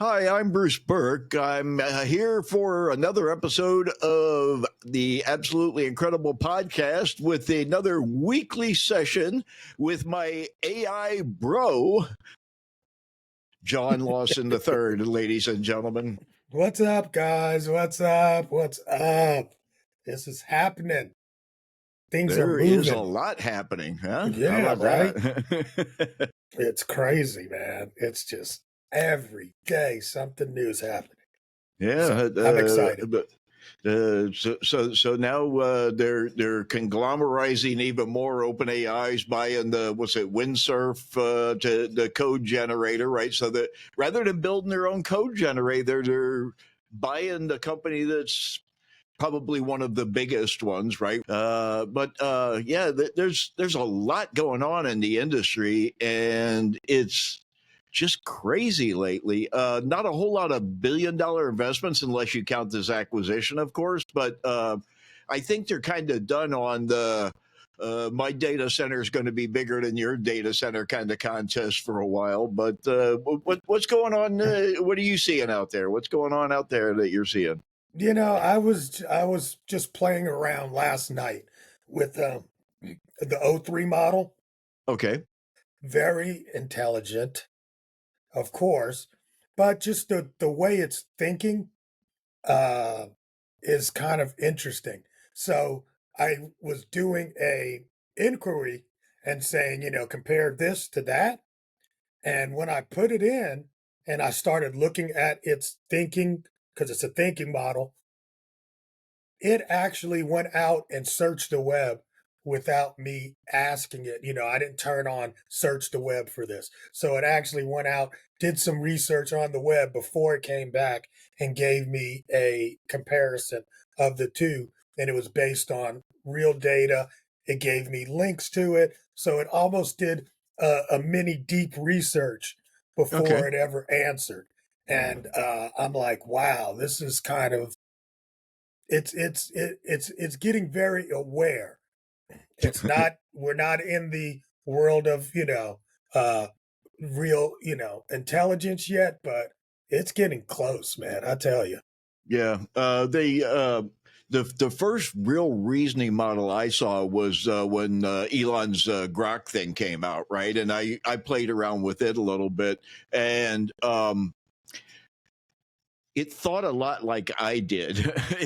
Hi, I'm Bruce Burke. I'm here for another episode of the absolutely incredible podcast with another weekly session with my AI bro, John Lawson III, ladies and gentlemen. What's up, guys? What's up? What's up? This is happening. Things are There is a moving. lot happening, huh? How Yeah, about right? that? It's crazy, man. It's just every day something new is happening. So Yeah, I'm excited. so now they're conglomerizing even more. OpenAI's buying the what's it Windsurf to the code generator, right? So that rather than building their own code generator, they're buying the company that's probably one of the biggest ones, right? There's a lot going on in the industry, and it's just crazy lately. Not a whole lot of billion-dollar investments, unless you count this acquisition, of course. But I think they're kind of done on the my data center is going to be bigger than your data center kind of contest for a while. But what's going on? What are you seeing out there? What's going on out there that you're seeing? I was just playing around last night with the O3 model. Okay. Very intelligent, of course, but just the way it's thinking uh is kind of interesting. So I was doing a inquiry and saying, compare this to that. And when I put it in and I started looking at its thinking, because it's a thinking model, it actually went out and searched the web without me asking it. I didn't turn on search the web for this. So it actually went out, did some research on the web before it came back and gave me a comparison of the two. And it was based on real data. It gave me links to it. So it almost did a mini deep research Okay. before it ever answered. And I'm like, wow, this is kind of it's getting very aware. It's not We're not in the world of uh real intelligence yet, but it's getting close, man. I tell you. Yeah, the first real reasoning model I saw was when Elon's Grok thing came out, right? And I played around with it a little bit, and it thought a lot like I did,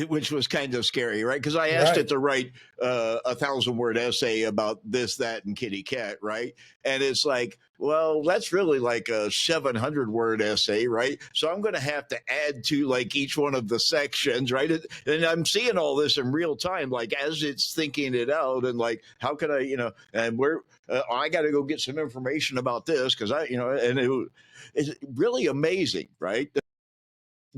which was kind of scary, right? Because I asked it Right. to write 1,000 word essay about this, that, and kitty cat, right? And it's like, well, that's really like a 700 word essay, right? So I'm going to have to add to like each one of the sections, right? And I'm seeing all this in real time, like as it's thinking it out, and like, how can I, and where I got to go get some information about this because it's really amazing, right?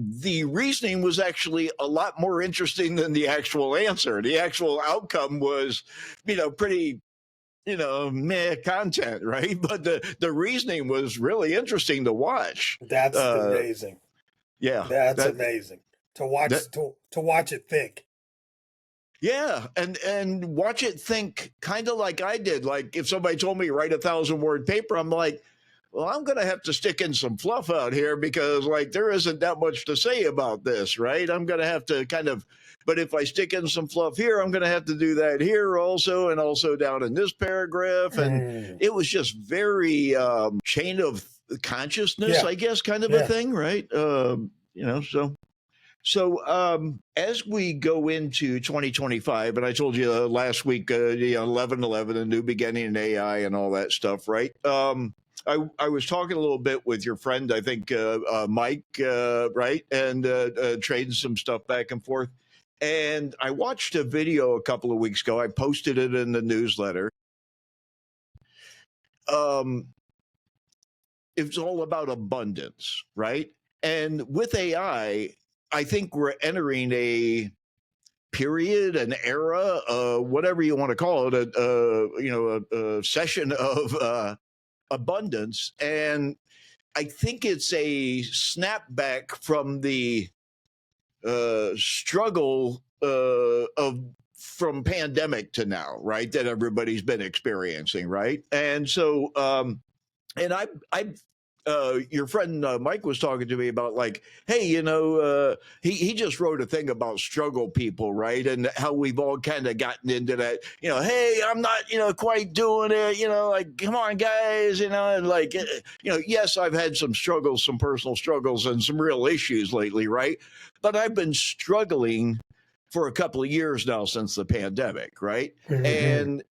The reasoning was actually a lot more interesting than the actual answer. The actual outcome was, pretty, meh content, right? But the reasoning was really interesting to watch. That's Uh, amazing. yeah, That's that amazing to that watch to watch it think. yeah, and watch it think, kind of like I did. Like if somebody told me write 1,000 word paper, I'm like, well, I'm going to have to stick in some fluff out here because like there isn't that much to say about this, right? I'm going to have to kind of, but if I stick in some fluff here, I'm going to have to do that here also, and also down in this paragraph. And Mm, it was just very chain of consciousness, yeah, I guess, kind of a yeah. thing, right? So as we go into 2025, and I told you last week, 11/11, a new beginning in AI and all that stuff, right? I was talking a little bit with your friend, I think Mike, right, and trading some stuff back and forth. And I watched a video a couple of weeks ago. I posted it in the newsletter. Um, it was all about abundance, right? And with AI, I think we're entering a period, an era, whatever you want to call it, a session of abundance. And I think it's a snapback from the struggle of from pandemic to now, right? That everybody's been experiencing, right? And so, and I your friend Mike was talking to me about like, hey, he just wrote a thing about struggle people, right? And how we've all kind of gotten into that, hey, I'm not, quite doing it, like, come on, guys, and like, yes, I've had some struggles, some personal struggles, and some real issues lately, right? But I've been struggling for a couple of years now since the pandemic, right? Mhm. And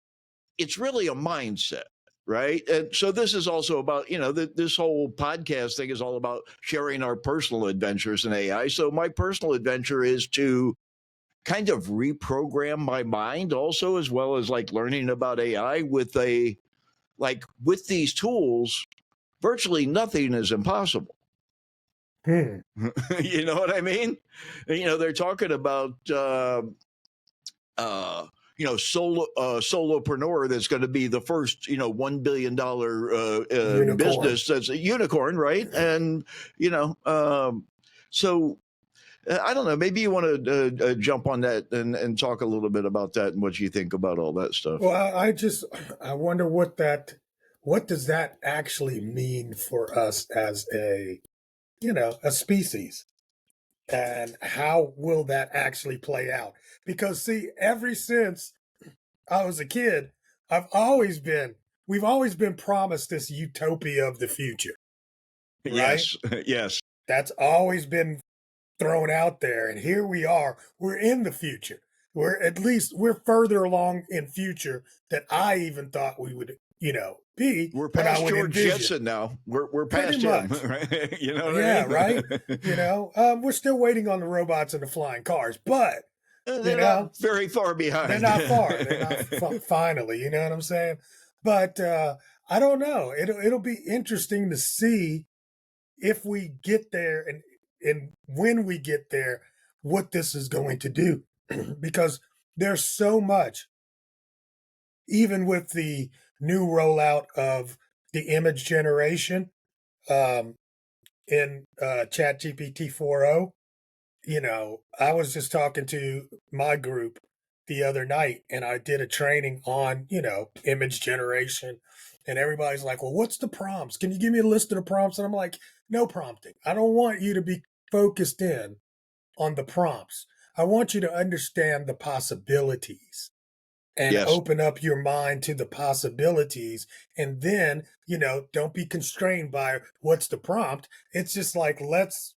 it's really a mindset, right? And so this is also about, this whole podcast thing is all about sharing our personal adventures in AI. So my personal adventure is to kind of reprogram my mind also, as well as like learning about AI with these tools, virtually nothing is impossible. Hmm. You know what I mean? They're talking about solopreneur that's going to be the first $1 billion Unicorn. business that's a unicorn, right? And you know, so I don't know. Maybe you want to jump on that and talk a little bit about that and what you think about all that stuff. Well, I wonder what does that actually mean for us as a species, and how will that actually play out? Because see, ever since I was a kid, I've always been we've always been promised this utopia of the future, right? Yes, yes, That's always been thrown out there, and here we are. We're in the future. We're further along in future than I even thought we would, be we're when I past would George envision. Jetson now. We're Pretty past him, much. right? You know what Yeah, right. I mean? We're still waiting on the robots and the flying cars, but you They're not know, very far they're behind. not far. They're not finally. You know what I'm saying? But I don't know. It'll be interesting to see if we get there, and when we get there, what this is going to do. Because there's so much, even with the new rollout of the image generation um, in ChatGPT 4.0. I was just talking to my group the other night, and I did a training on, image generation. And everybody's like, well, what's the prompts? Can you give me a list of the prompts? And I'm like, no prompting. I don't want you to be focused in on the prompts. I want you to understand the possibilities and Yes. open up your mind to the possibilities. And then, don't be constrained by what's the prompt. It's just like, let's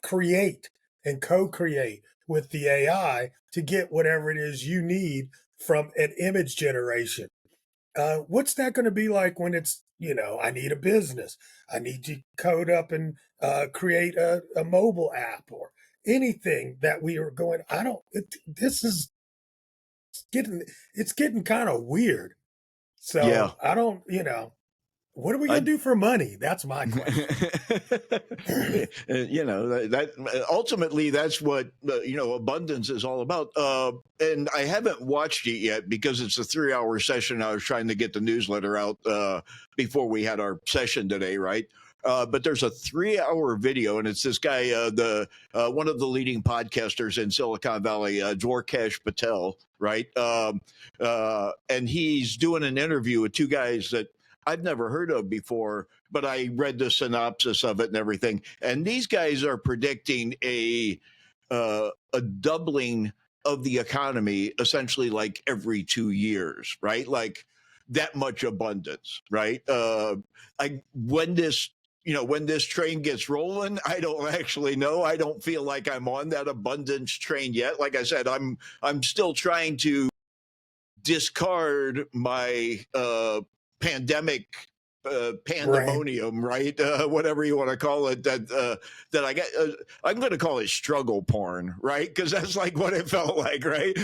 create and co create with the AI to get whatever it is you need from an image generation. What's that going to be like when it's, I need a business. I need to code up and create a mobile app or anything that we are going. This is getting, it's getting kind of weird. Yeah. So I don't, what are we going I to do for money? That's my question. that ultimately that's what abundance is all about. And I haven't watched it yet because it's a 3-hour session. I was trying to get the newsletter out before we had our session today, right? But there's a 3-hour video, and it's this guy, the one of the leading podcasters in Silicon Valley, Dwarkesh Patel, right? And he's doing an interview with two guys that I've never heard of before, but I read the synopsis of it and everything. And these guys are predicting a doubling of the economy, essentially like every 2 years, right? Like that much abundance, right? When this train gets rolling, I don't actually know. I don't feel like I'm on that abundance train yet. Like I said, I'm still trying to discard my pandemic Right. pandemonium, right? Whatever you want to call it. That I get. I'm going to call it struggle porn, right? Because that's like what it felt like, right?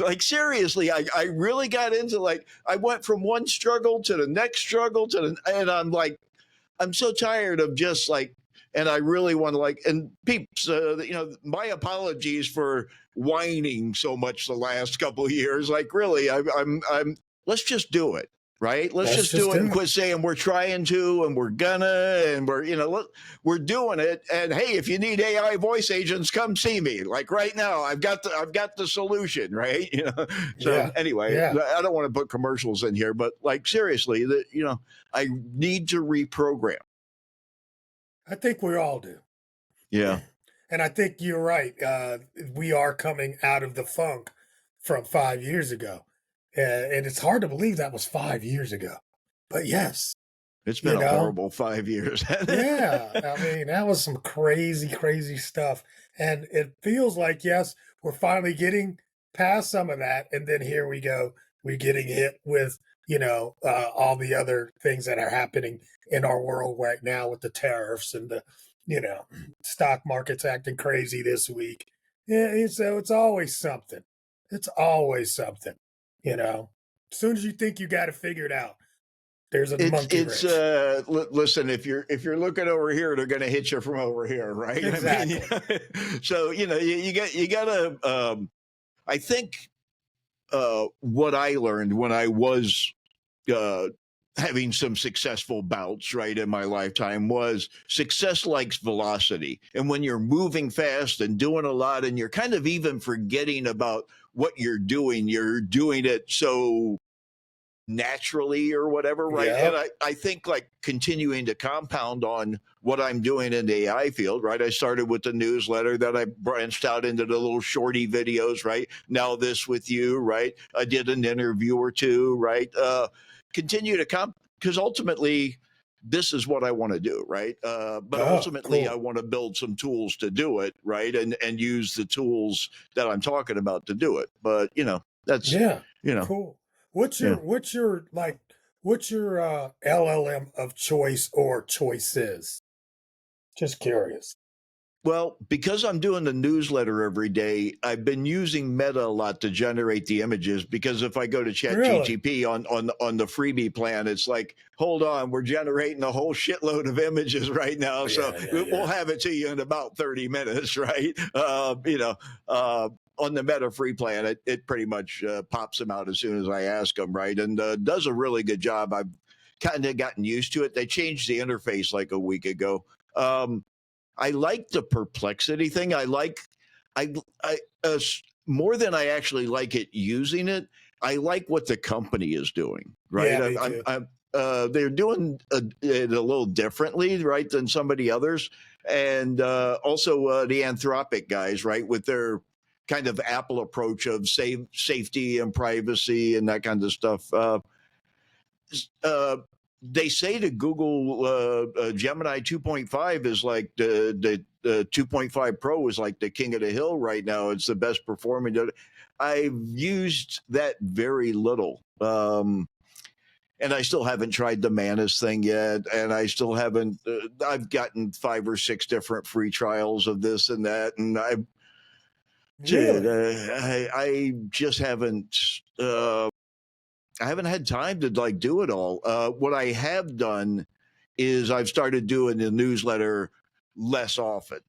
Like seriously, I really got into like I went from one struggle to the next struggle and I'm like I'm so tired of just like, and I really want to like, and peeps, my apologies for whining so much the last couple of years. Like, really, let's just do it. Right. Let's Let's just just do it do and it. quit saying we're trying to and we're gonna and we're doing it. And hey, if you need AI voice agents, come see me. Like right now, I've got the solution. Right. So Yeah. anyway, Yeah. I don't want to put commercials in here, but like seriously, I need to reprogram. I think we all do. Yeah. And I think you're right. We are coming out of the funk from 5 years ago. And it's hard to believe that was 5 years ago. But yes, It's been you a know, horrible 5 years. yeah. I mean, that was some crazy, crazy stuff. And it feels like, yes, we're finally getting past some of that. And then here we go. We're getting hit with, all the other things that are happening in our world right now with the tariffs and the, you know, stock markets acting crazy this week. Yeah, so it's always something. It's always something, you know. As soon as you think you got it figured out, there's a monkey It's wrench. listen, if you're looking over here, they're going to hit you from over here, right? I mean, Exactly. so you gotta I think what I learned when I was uh having some successful bouts right in my lifetime was success likes velocity. And when you're moving fast and doing a lot and you're kind of even forgetting about what you're doing it so naturally or whatever, right? And Yep. I think like continuing to compound on what I'm doing in the AI field, right? I started with the newsletter, that I branched out into the little shorty videos, right? Now this with you, right? I did an interview or two, right? Continue to because ultimately this is what I want to do, right? But Oh, ultimately I cool. want to build some tools to do it, right? And use the tools that I'm talking about to do it. But that's Yeah. you know, Cool. What's yeah. your what's your like what's your LLM of choice or choices? Just curious. Well, because I'm doing the newsletter every day, I've been using Meta a lot to generate the images. Because if I go to Really? ChatGTP on the freebie plan, it's like, hold on, we're generating a whole shitload of images right now, so Yeah, yeah, we'll yeah. have it to you in about 30 minutes, right? On the Meta free plan, it pretty much pops them out as soon as I ask them, right? And does a really good job. I've kind of gotten used to it. They changed the interface like a week ago. I like the perplexity thing. I more than I actually like it using it. I like what the company is doing. Right. Yeah, me too. They're doing it a little differently, right, than somebody others, and also the Anthropic guys, right, with their kind of Apple approach of safety and privacy and that kind of stuff. Uh, they say to Google Gemini 2.5 is like the 2.5 Pro is like the king of the hill right now. It's the best performing. I've used that very little. And I still haven't tried the Manus thing yet. And I still haven't, I've gotten 5 or 6 different free trials of this and that. And Really? I just haven't, I haven't had time to like do it all. What I have done is I've started doing the newsletter less often,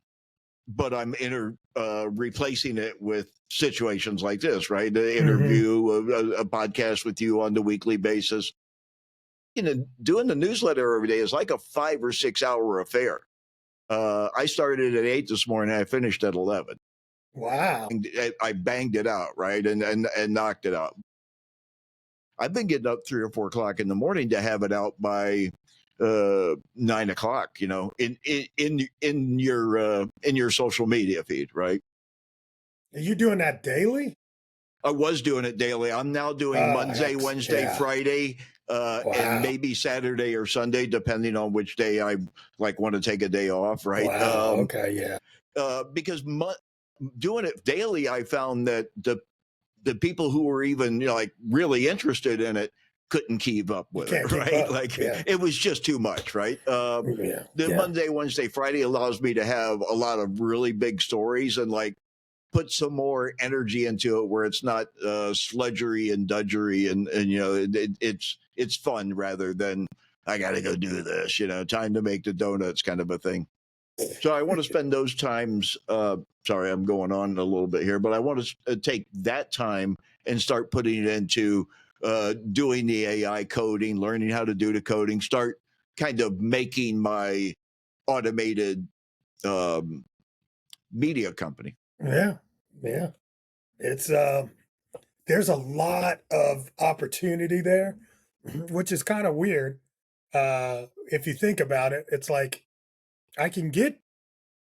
but I'm replacing it with situations like this, right? The Hmm. interview, a podcast with you on the weekly basis. Doing the newsletter every day is like a 5 or 6 hour affair. I started at 8 this morning. I finished at 11. Wow. I banged it out, right, and knocked it out. I've been getting up 3 or 4 o'clock in the morning to have it out by 9 o'clock. In your social media feed, right? Are you doing that daily? I was doing it daily. I'm now doing Monday, Wednesday, Yeah. Friday, and Wow. maybe Saturday or Sunday, depending on which day I like want to take a day off, right? Wow. Okay. Yeah. Because doing it daily, I found that the people who were even like really interested in it couldn't keep up You with it, can't keep right? up. Like Yeah. it was just too much, right? Yeah. The Yeah. Monday, Wednesday, Friday allows me to have a lot of really big stories and like put some more energy into it where it's not sludgery and dudgery and it's fun rather than I got to go do this, time to make the donuts kind of a thing. So I want to spend those times. Sorry, I'm going on a little bit here, but I want to take that time and start putting it into doing the AI coding, learning how to do the coding, start kind of making my automated um, media company. Yeah. Yeah. It's there's a lot of opportunity there, which is kind of weird. If you think about it, it's like I can get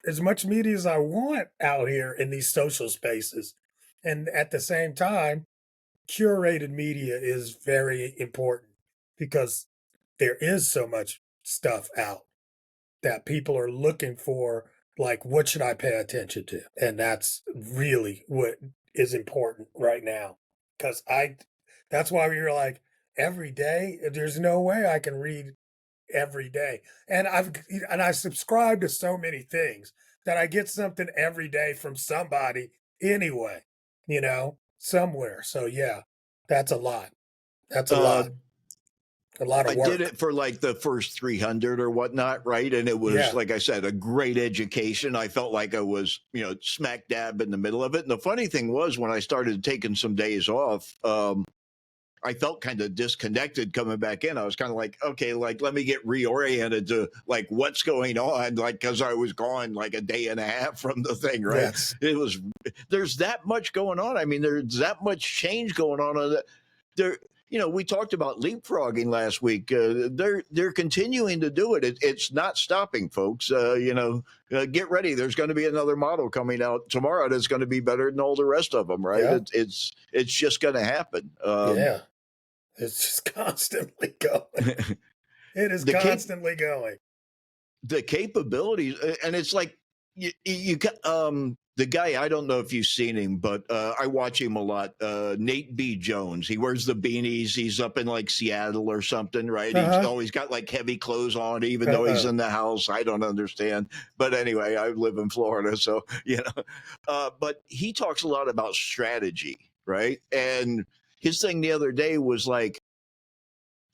as much media as I want out here in these social spaces. And at the same time, curated media is very important because there is so much stuff out that people are looking for, like, what should I pay attention to? And that's really what is important right now. Because that's why we were like, every day, there's no way I can read every day. And I subscribe to so many things that I get something every day from somebody anyway, somewhere. So yeah, that's a lot. That's a Uh, lot. A lot of I did work. it for like the first 300 or whatnot, right? And it was, Yeah. like I said, a great education. I felt like I was, smack dab in the middle of it. And the funny thing was, when I started taking some days off, I felt kind of disconnected coming back in. I was kind of like, okay, like let me get reoriented to like what's going on, like because I was gone like a day and a half from the thing, right? Yes. It was there's that much going on. I mean, there's that much change going on. There, we talked about leapfrogging last week. They're continuing to do it. It's not stopping, folks. Get ready. There's going to be another model coming out tomorrow that's going to be better than all the rest of them, right? Yeah. It's just going to happen. Yeah. It's just constantly going. It is the constantly going. the capabilities, and it's like you the guy, I don't know if you've seen him, but I watch him a lot. Nate B. Jones. He wears the beanies. He's up in like Seattle or something, right? He's Uh-huh. always got like heavy clothes on, even though he's Uh-uh. in the house. I don't understand, but anyway, I live in Florida, so But he talks a lot about strategy, right? And his thing the other day was like,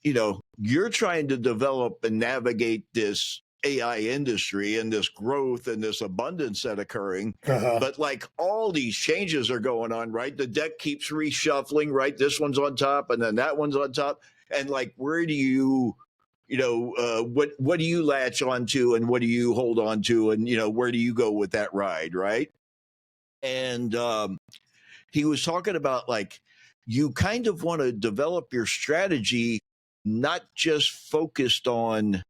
you're trying to develop and navigate this AI industry and this growth and this abundance that occurring. Uh-huh. But like all these changes are going on, right? The deck keeps reshuffling, right? This one's on top and then that one's on top. And like, where do what do you latch onto and what do you hold on to? And, where do you go with that ride, right? And he was talking about like, you kind of want to develop your strategy not just focused on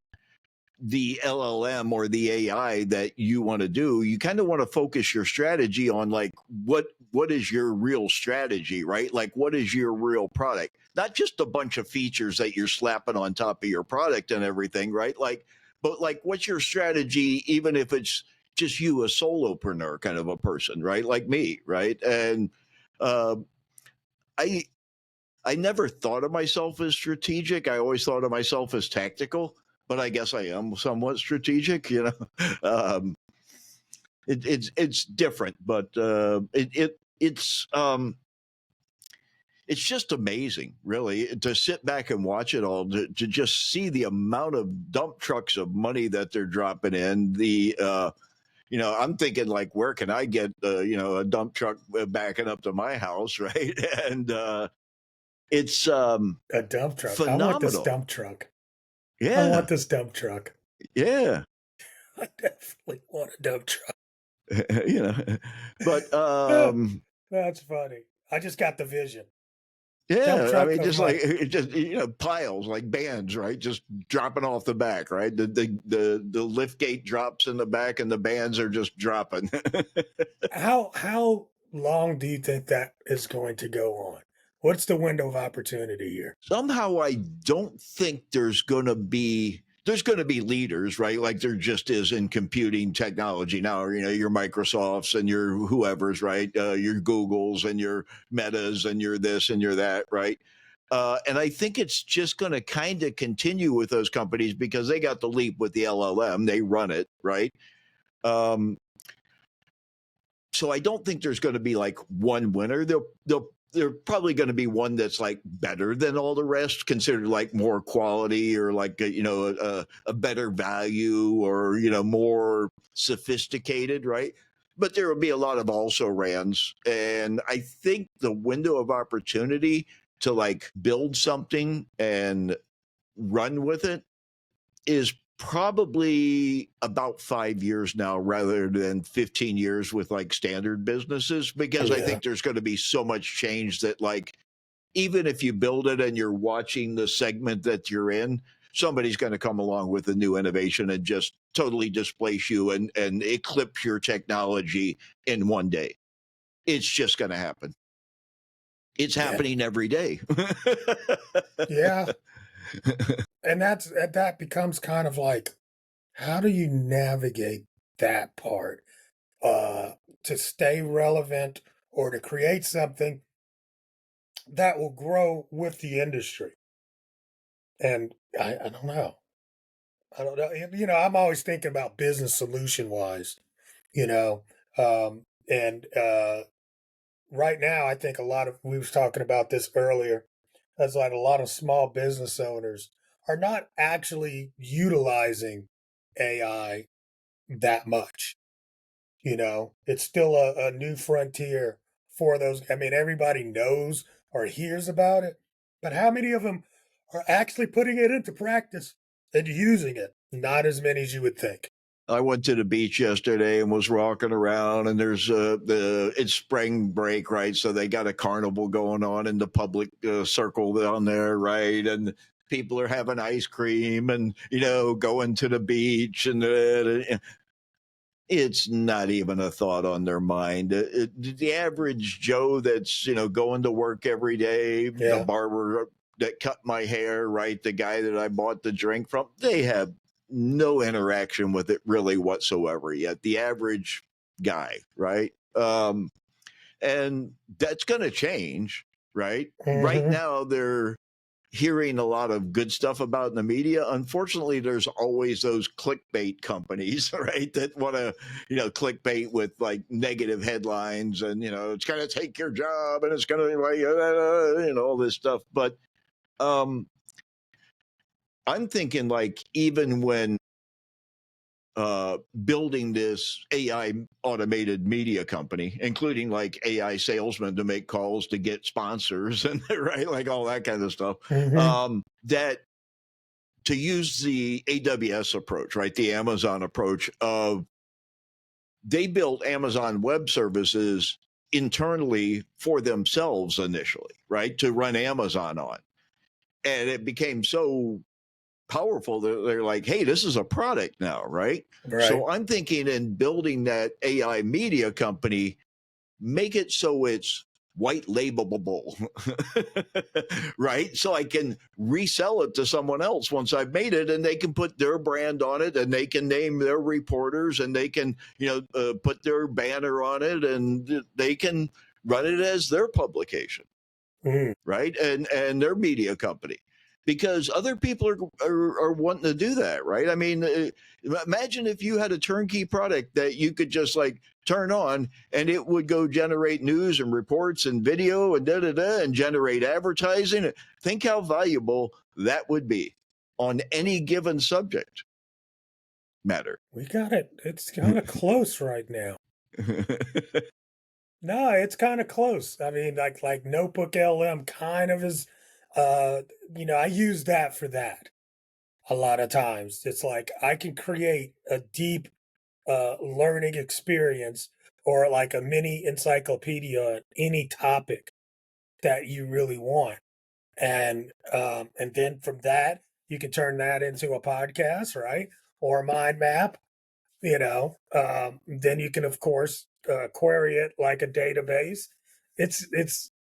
the LLM or the AI that you want to do. You kind of want to focus your strategy on like what is your real strategy, right? Like what is your real product? Not just a bunch of features that you're slapping on top of your product and everything, right? Like, but like what's your strategy, even if it's just you, a solopreneur kind of a person, right? Like me, right? And uh, I I never thought of myself as strategic. I always thought of myself as tactical, but I guess I am somewhat strategic. Um, it's different, but it's just amazing, really, to sit back and watch it all, to just see the amount of dump trucks of money that they're dropping in. I'm thinking like, where can I get a dump truck backing up to my house, right? And it's A dump truck. I want this phenomenal. dump truck. I Yeah, want this dump truck. yeah. I definitely want a dump truck. you know, but That's funny. I just got the vision. Dump yeah, I truck mean, of just like my just piles like bands, right? Just dropping off the back, right? The lift gate drops in the back, and the bands are just dropping. how long do you think that is going to go on? What's the window of opportunity here? Somehow, I don't think there's going to be leaders, right? Like there just is in computing technology now. Your Microsofts and your whoever's, right? Your Googles and your Metas and your this and your that, right? And I think it's just going to kind of continue with those companies because they got the leap with the LLM. They run it, right? Um, so I don't think there's going to be like one winner. They're probably going to be one that's like better than all the rest, considered like more quality or like a better value or more sophisticated, right? But there will be a lot of also rans, and I think the window of opportunity to like build something and run with it is probably about 5 years now rather than 15 years with like standard businesses, because I Yeah. think there's going to be so much change that like even if you build it and you're watching the segment that you're in, somebody's going to come along with a new innovation and just totally displace you and eclipse your technology in one day. It's just going to happen. It's Yeah. happening every day. Yeah. And that becomes kind of like, how do you navigate that part to stay relevant or to create something that will grow with the industry? And I don't know. I don't know. I'm always thinking about business solution wise, you know, and right now, I think we was talking about this earlier. That's like a lot of small business owners are not actually utilizing AI that much. It's still a new frontier for those. I mean, everybody knows or hears about it, but how many of them are actually putting it into practice and using it? Not as many as you would think. I went to the beach yesterday and was walking around, and there's it's spring break, right? So they got a carnival going on in the public circle down there, right? And people are having ice cream and going to the beach, and it's not even a thought on their mind. The average Joe that's going to work every day, the Yeah. barber that cut my hair, right? The guy that I bought the drink from, they have no interaction with it really whatsoever yet. The average guy, right? And that's going to change, right? Right Hmm. now, they're hearing a lot of good stuff about in the media. Unfortunately, there's always those clickbait companies, right? That want to, clickbait with like negative headlines and, it's going to take your job and it's going to, like, all this stuff. But I'm thinking like, even when building this AI automated media company, including like AI salesmen to make calls to get sponsors and right, like all that kind of stuff. Hmm. That to use the AWS approach, right, the Amazon approach of they built Amazon Web Services internally for themselves initially, right, to run Amazon on, and it became so powerful that they're like, hey, this is a product now, right? Right. So I'm thinking in building that AI media company, make it so it's white labelable, right? So I can resell it to someone else once I've made it, and they can put their brand on it, and they can name their reporters, and they can, put their banner on it, and they can run it as their publication, Mm. right? And their media company, because other people are wanting to do that, right? I mean, imagine if you had a turnkey product that you could just like turn on and it would go generate news and reports and video and and generate advertising. Think how valuable that would be on any given subject matter. We got it. It's kind of close right now. No, it's kind of close. I mean, like Notebook LM kind of is I use that for that a lot of times. It's like I can create a deep learning experience or like a mini encyclopedia on any topic that you really want. And then from that, you can turn that into a podcast, right? Or a mind map, then you can of course query it like a database. It's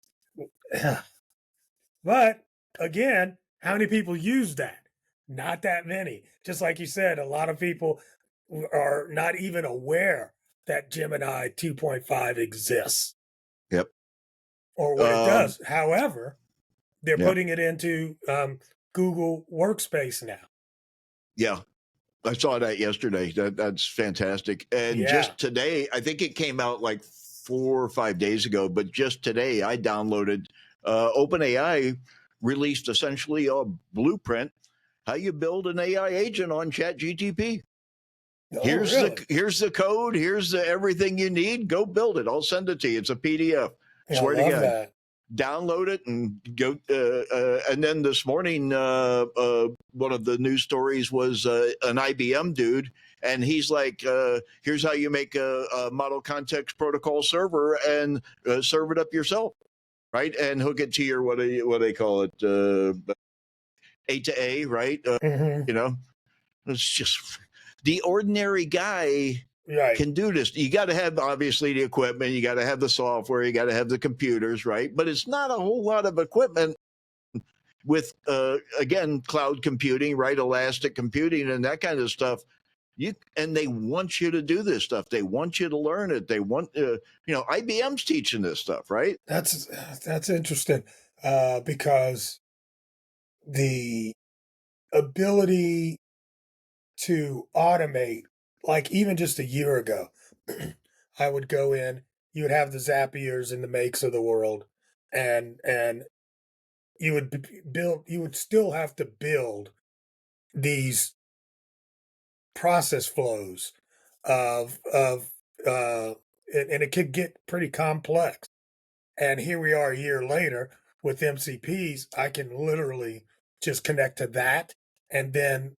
but again, how many people use that? Not that many. Just like you said, a lot of people are not even aware that Gemini 2.5 exists Yep. or what it Um, does. However, they're yeah. putting it into Google Workspace now. Yeah. I saw that yesterday. That's fantastic. And Yeah. just today, I think it came out like 4 or 5 days ago, but just today I downloaded OpenAI released essentially a blueprint how you build an AI agent on ChatGTP. Oh, really? Here's the code, here's everything you need. Go build it. I'll send it to you. It's a PDF. Yeah, I Swear to love God. that. Download it and go. And then this morning, one of the news stories was an IBM dude, and he's like, "Here's how you make a model context protocol server and serve it up yourself, right? And hook it to your what do they call it? A to A, right? Hmm. You know, it's just the ordinary guy Right. can do this. You got to have obviously the equipment, you got to have the software, you got to have the computers, right? But it's not a whole lot of equipment with again cloud computing, right? Elastic computing and that kind of stuff. And they want you to do this stuff. They want you to learn it. They want IBM's teaching this stuff, right? That's interesting, because the ability to automate, like even just a year ago, I would go in, you would have the Zapiers and the Makes of the world, and you would build, you would still have to build these process flows of and it could get pretty complex. And here we are a year later with MCPs. I can literally just connect to that and then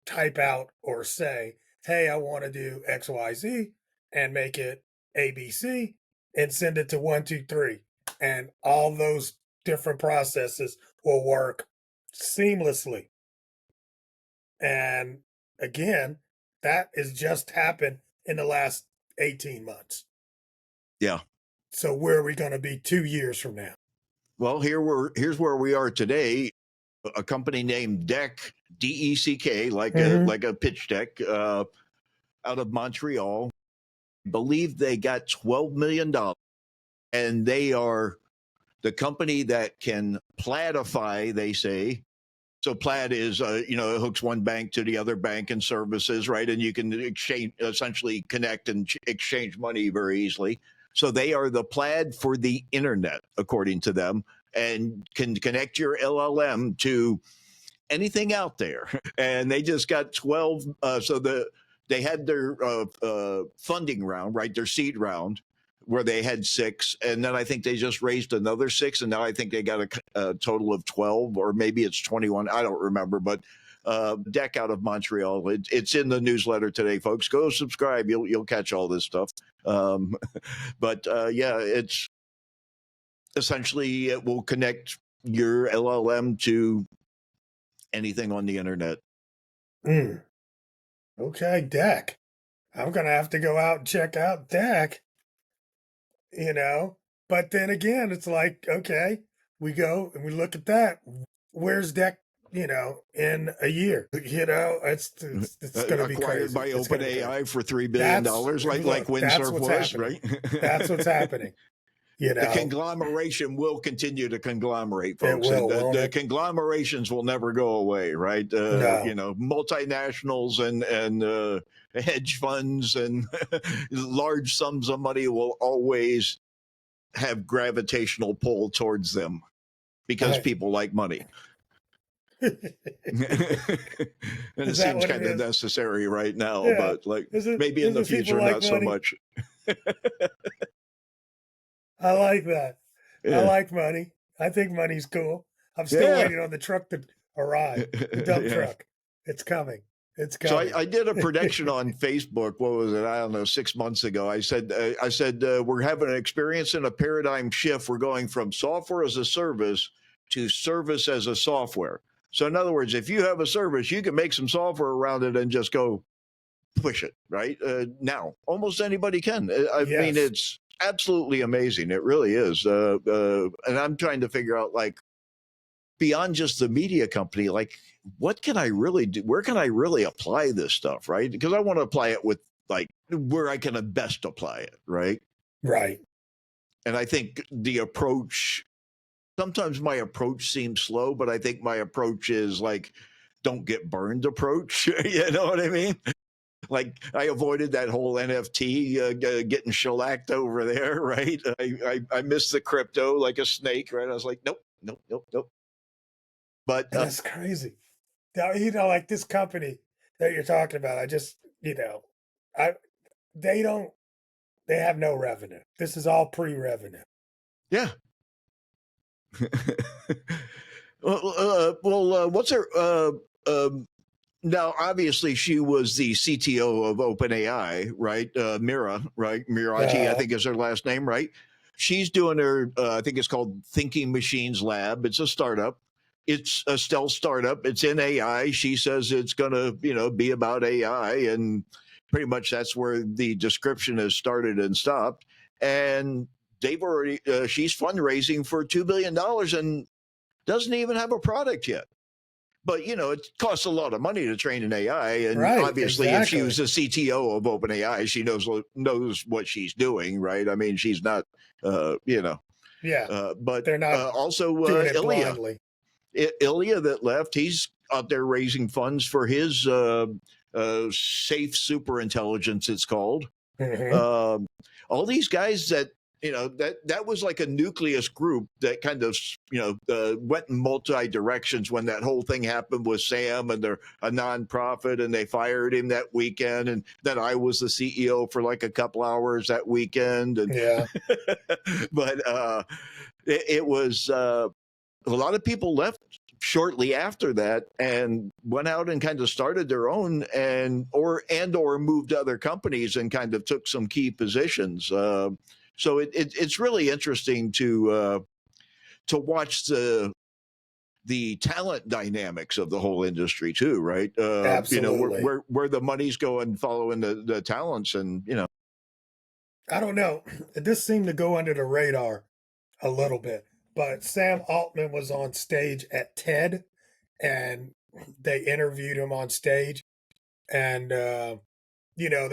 type out or say, hey, I want to do XYZ and make it ABC and send it to 123. And all those different processes will work seamlessly. And again, that has just happened in the last 18 months. Yeah. So where are we going to be 2 years from now? Well, here's where we are today. A company named DEC, DECK, like a pitch deck, out of Montreal. I believe they got $12 million, and they are the company that can plaidify, they say. So plaid is, it hooks one bank to the other bank and services, right? And you can essentially connect and exchange money very easily. So they are the plaid for the internet, according to them, and can connect your LLM to anything out there. And they just got 12. They had their funding round, right? Their seed round, where they had 6, and then I think they just raised another 6, and now I think they got a total of 12, or maybe it's 21. I don't remember, but DEC out of Montreal. It's in the newsletter today, folks. Go subscribe. You'll catch all this stuff. But it's essentially it will connect your LLM to anything on the internet. Mm. Okay, DEC. I'm gonna have to go out and check out DEC. But then again, it's like, okay, we go and we look at that. Where's DEC? In a year, it's going to be acquired crazy. by It's OpenAI for $3 billion, like Windsurf was, right? That's what's happening. The conglomeration will continue to conglomerate, folks. It will, and the conglomerations will never go away, right? No. Multinationals and hedge funds and large sums of money will always have gravitational pull towards them because people like money. And it seems kind of necessary right now, but maybe in the future, not so much. I like that. Yeah. I like money. I think money's cool. I'm still waiting on the truck to arrive. The dump truck. It's coming. It's coming. So I did a prediction on Facebook. What was it? I don't know. 6 months ago, I said we're having an experience in a paradigm shift. We're going from software as a service to service as a software. So in other words, if you have a service, you can make some software around it and just go push it, right? Now, almost anybody can. I mean, it's absolutely amazing. It really is. And I'm trying to figure out, like, beyond just the media company, like, what can I really do? Where can I really apply this stuff, right? Because I want to apply it with, like, where I can best apply it, right? Right. And I think the approach, sometimes my approach seems slow, but I think my approach is like, don't get burned approach. You know what I mean? Like, I avoided that whole NFT getting shellacked over there, right? I missed the crypto like a snake, right? I was like, nope. But that's crazy. Now, like this company that you're talking about, I just, they have no revenue. This is all pre-revenue. Yeah. What's her? Now, obviously, she was the CTO of OpenAI, right? Mira, right? Meraji, I think is her last name, right? She's doing her, I think it's called Thinking Machines Lab. It's a startup. it's a stealth startup. It's in AI. She says it's going to, be about AI, and pretty much that's where the description has started and stopped. And they've already, she's fundraising for $2 billion and doesn't even have a product yet. But it costs a lot of money to train an AI, and Right, obviously, if she was exactly. the CTO of OpenAI, she knows what she's doing, right? I mean, she's not, uh, you know. Yeah, But they're not also doing it Ilya, blindly. Ilya that left, he's out there raising funds for his safe super intelligence. It's called. Hmm. Um, all these guys that was like a nucleus group that kind of went in multi directions when that whole thing happened with Sam, and they're a nonprofit, and they fired him that weekend, and then I was the CEO for like a couple hours that weekend, and Yeah, but it was a lot of people left shortly after that and went out and kind of started their own or moved to other companies and kind of took some key positions. So it's really interesting to watch the talent dynamics of the whole industry too, right? absolutely. Where the money's going, following the talents, and I don't know. This seemed to go under the radar a little bit, but Sam Altman was on stage at TED, and they interviewed him on stage, and they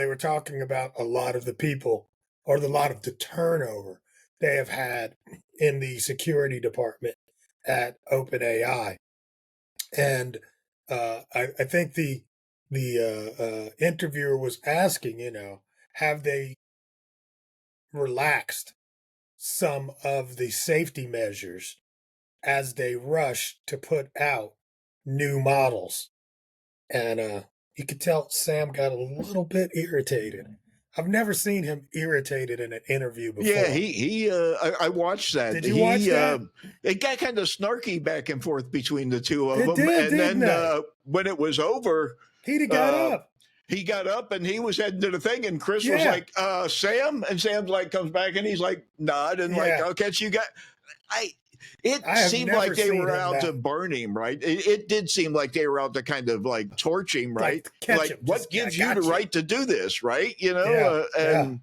were talking about a lot of the people or a lot of the turnover they have had in the security department at OpenAI, and I think the interviewer was asking, have they relaxed some of the safety measures as they rush to put out new models. And you could tell Sam got a little bit irritated. I've never seen him irritated in an interview yeah, before. I watched that. Did you watch that? It got kind of snarky back and forth between the two of It them, did, and didn't then it? when it was over, He'd got uh, up. he got up and he was heading to the thing, and Chris was Yeah, like, Sam, and Sam's like comes back and he's like nod and like, yeah. I'll catch you guys. I It I have seemed never like they seen were him out to that, burn him, right? It did seem like they were out to kind of like torch him, right? like, catch Like, him. what Just, I gives you the got you. right to do this, right? Yeah, yeah. And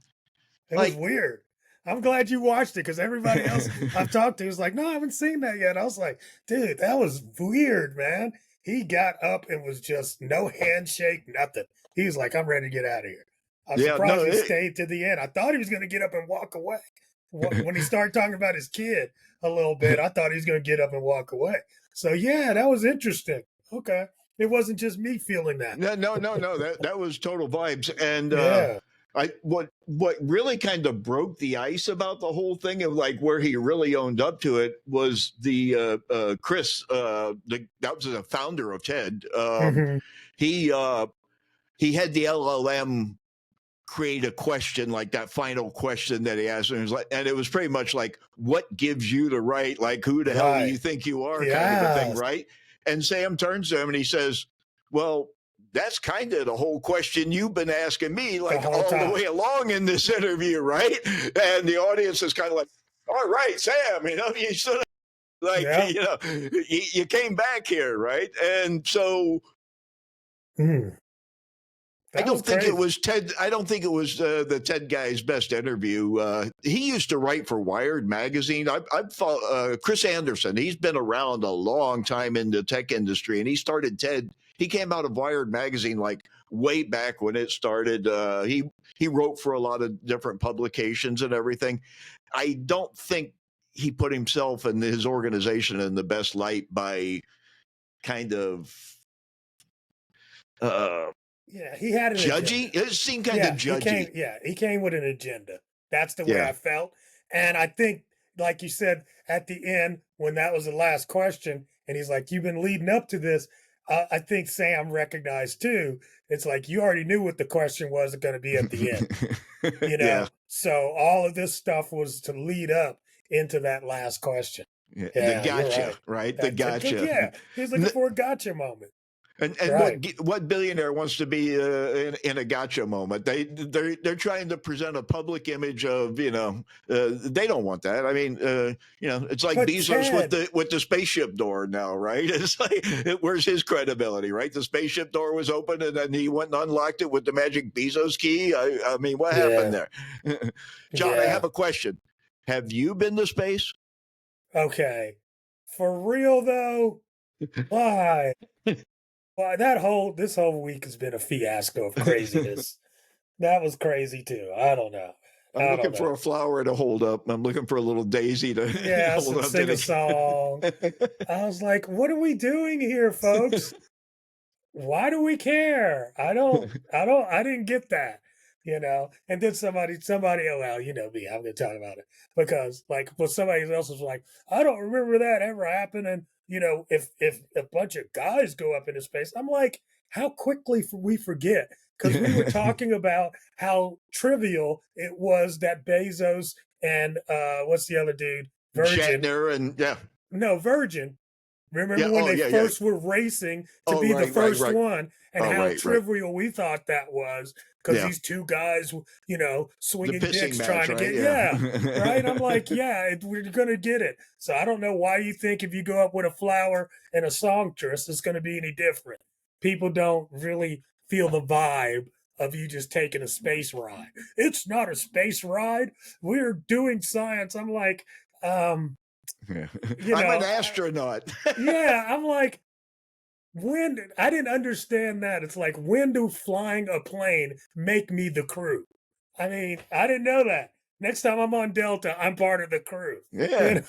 It was like, weird. I'm glad you watched it because everybody else I've talked to was like, no, I haven't seen that yet. I was like, dude, that was weird, man. He got up and was just no handshake, nothing. He was like, I'm ready to get out of here. I'm yeah, no, surprised he stayed to the end. I thought he was going to get up and walk away. When he started talking about his kid a little bit, I thought he was going to get up and walk away. So, yeah, that was interesting. Okay. It wasn't just me feeling that. no. That was total vibes. And Yeah. what really kind of broke the ice about the whole thing of like where he really owned up to it was the Chris, that was the founder of TED. Hmm. He he had the LLM create a question like that final question that he asked, and it was pretty much like, what gives you the right, like, who the hell do you Right. think you are, kind of a thing, Yes. right? And Sam turns to him and he says, well, that's kind of the whole question you've been asking me The like whole all the time. way along in this interview, right? And the audience is kind of like, all right, Sam, you should have, like, Yeah. you came back here, right? And so Mm, I that was don't think it crazy. was Ted. I don't think it was the Ted guy's best interview. He used to write for Wired magazine. I've followed Chris Anderson. He's been around a long time in the tech industry, and he started TED. He came out of Wired magazine like way back when it started. He wrote for a lot of different publications and everything. I don't think he put himself and his organization in the best light by kind of uh, Yeah, he had an agenda. judgy. It seemed kind of Yeah, he judgy. came. Yeah, he came with an agenda. That's the way Yeah. I felt, and I think, like you said at the end, when that was the last question, and he's like, "You've been leading up to this." I think Sam recognized too. It's like you already knew what the question was going to be at the end, Yeah. So all of this stuff was to lead up into that last question. Yeah. The Yeah, you're gotcha, right. right? The That's a good. gotcha. Yeah, he was looking for a gotcha moment. And Right. what billionaire wants to be in a gotcha moment? They're trying to present a public image of they don't want that. I mean it's like But Bezos Ted, with the spaceship door now, right? It's like where's his credibility, right? The spaceship door was open and then he went and unlocked it with the magic Bezos key. I mean, what happened yeah, there? John, I yeah. have a question. Have you been to space? Okay. For real though, why? Why this whole week has been a fiasco of craziness. That was crazy too. I don't know. I'm I looking don't for know. a flower to hold up. I'm looking for a little daisy to Yes, hold and up to sing a song. I was like, what are we doing here, folks? Why do we care? I didn't get that, And then somebody, oh well, you know me, I'm gonna talk about it because but somebody else was like, I don't remember that ever happened. And if a bunch of guys go up into space, I'm like, how quickly we forget because we were the talking about how trivial it was that Bezos and what's the other dude, Virgin, Shatner and yeah. no, Virgin. Yeah. Remember when Oh, they yeah, yeah. first were racing to Oh, be the right, right, first right. one and Oh, how right, right. trivial we thought that was because Yeah. these two guys, The swinging pissing dicks trying match, to right? get, Yeah. yeah, right? I'm like, yeah, we're going to get it. So I don't know why you think if you go up with a flower and a songstress, it's going to be any different. People don't really feel the vibe of you just taking a space ride. It's not a space ride. We're doing science. I'm like, um, Yeah. you I'm an know, astronaut. yeah, I'm like, I didn't understand that. It's like, when do flying a plane make me the crew? I mean, I didn't know that. Next time I'm on Delta, I'm part of the crew. Yeah.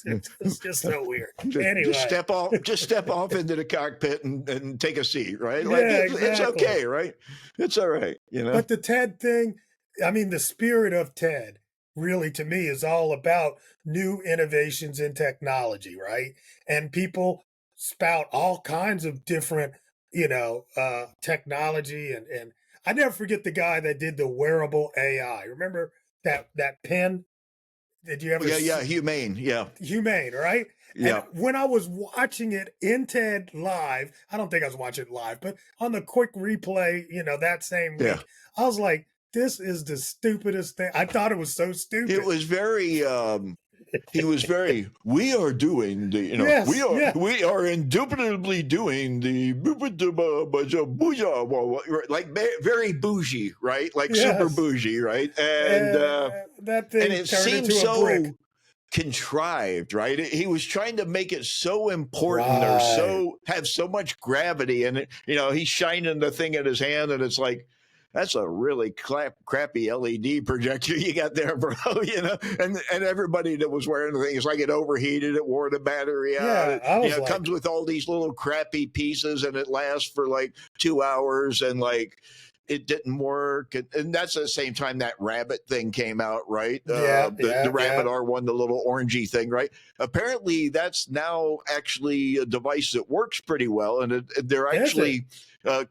It's just so weird. Just Anyway, step off into the cockpit and take a seat, right? Like yeah, it's exactly. okay, right? It's all right. But the TED thing, I mean, the spirit of TED really to me is all about new innovations in technology, right? And people spout all kinds of different, technology and I never forget the guy that did the wearable AI. Remember that pen? Did you Oh, ever yeah, yeah, see humane. Yeah. Humane, right? And Yeah. when I was watching it in TED live, I don't think I was watching it live, but on the quick replay, that same Yeah. week, I was like, this is the stupidest thing. I thought it was so It stupid. was very he was very we are doing the Yes, yeah, we are indubitably doing the like very bougie, right? Like super yes. bougie, right? That And thing it turned seems into a brick. so contrived, right? He was trying to make it so important or Right. so have so much gravity, and he's shining the thing in his hand, and it's like, that's a really crappy LED projector you got there, bro. And everybody that was wearing the thing, it's like it overheated, it wore the battery out. Yeah, I was It like, comes with all these little crappy pieces, and it lasts for like 2 hours, and like it didn't work. And that's at the same time that rabbit thing came out, right? yeah, The yeah, rabbit yeah. R1, the little orangey thing, right? Apparently, that's now actually a device that works pretty well, and they're Is it? actually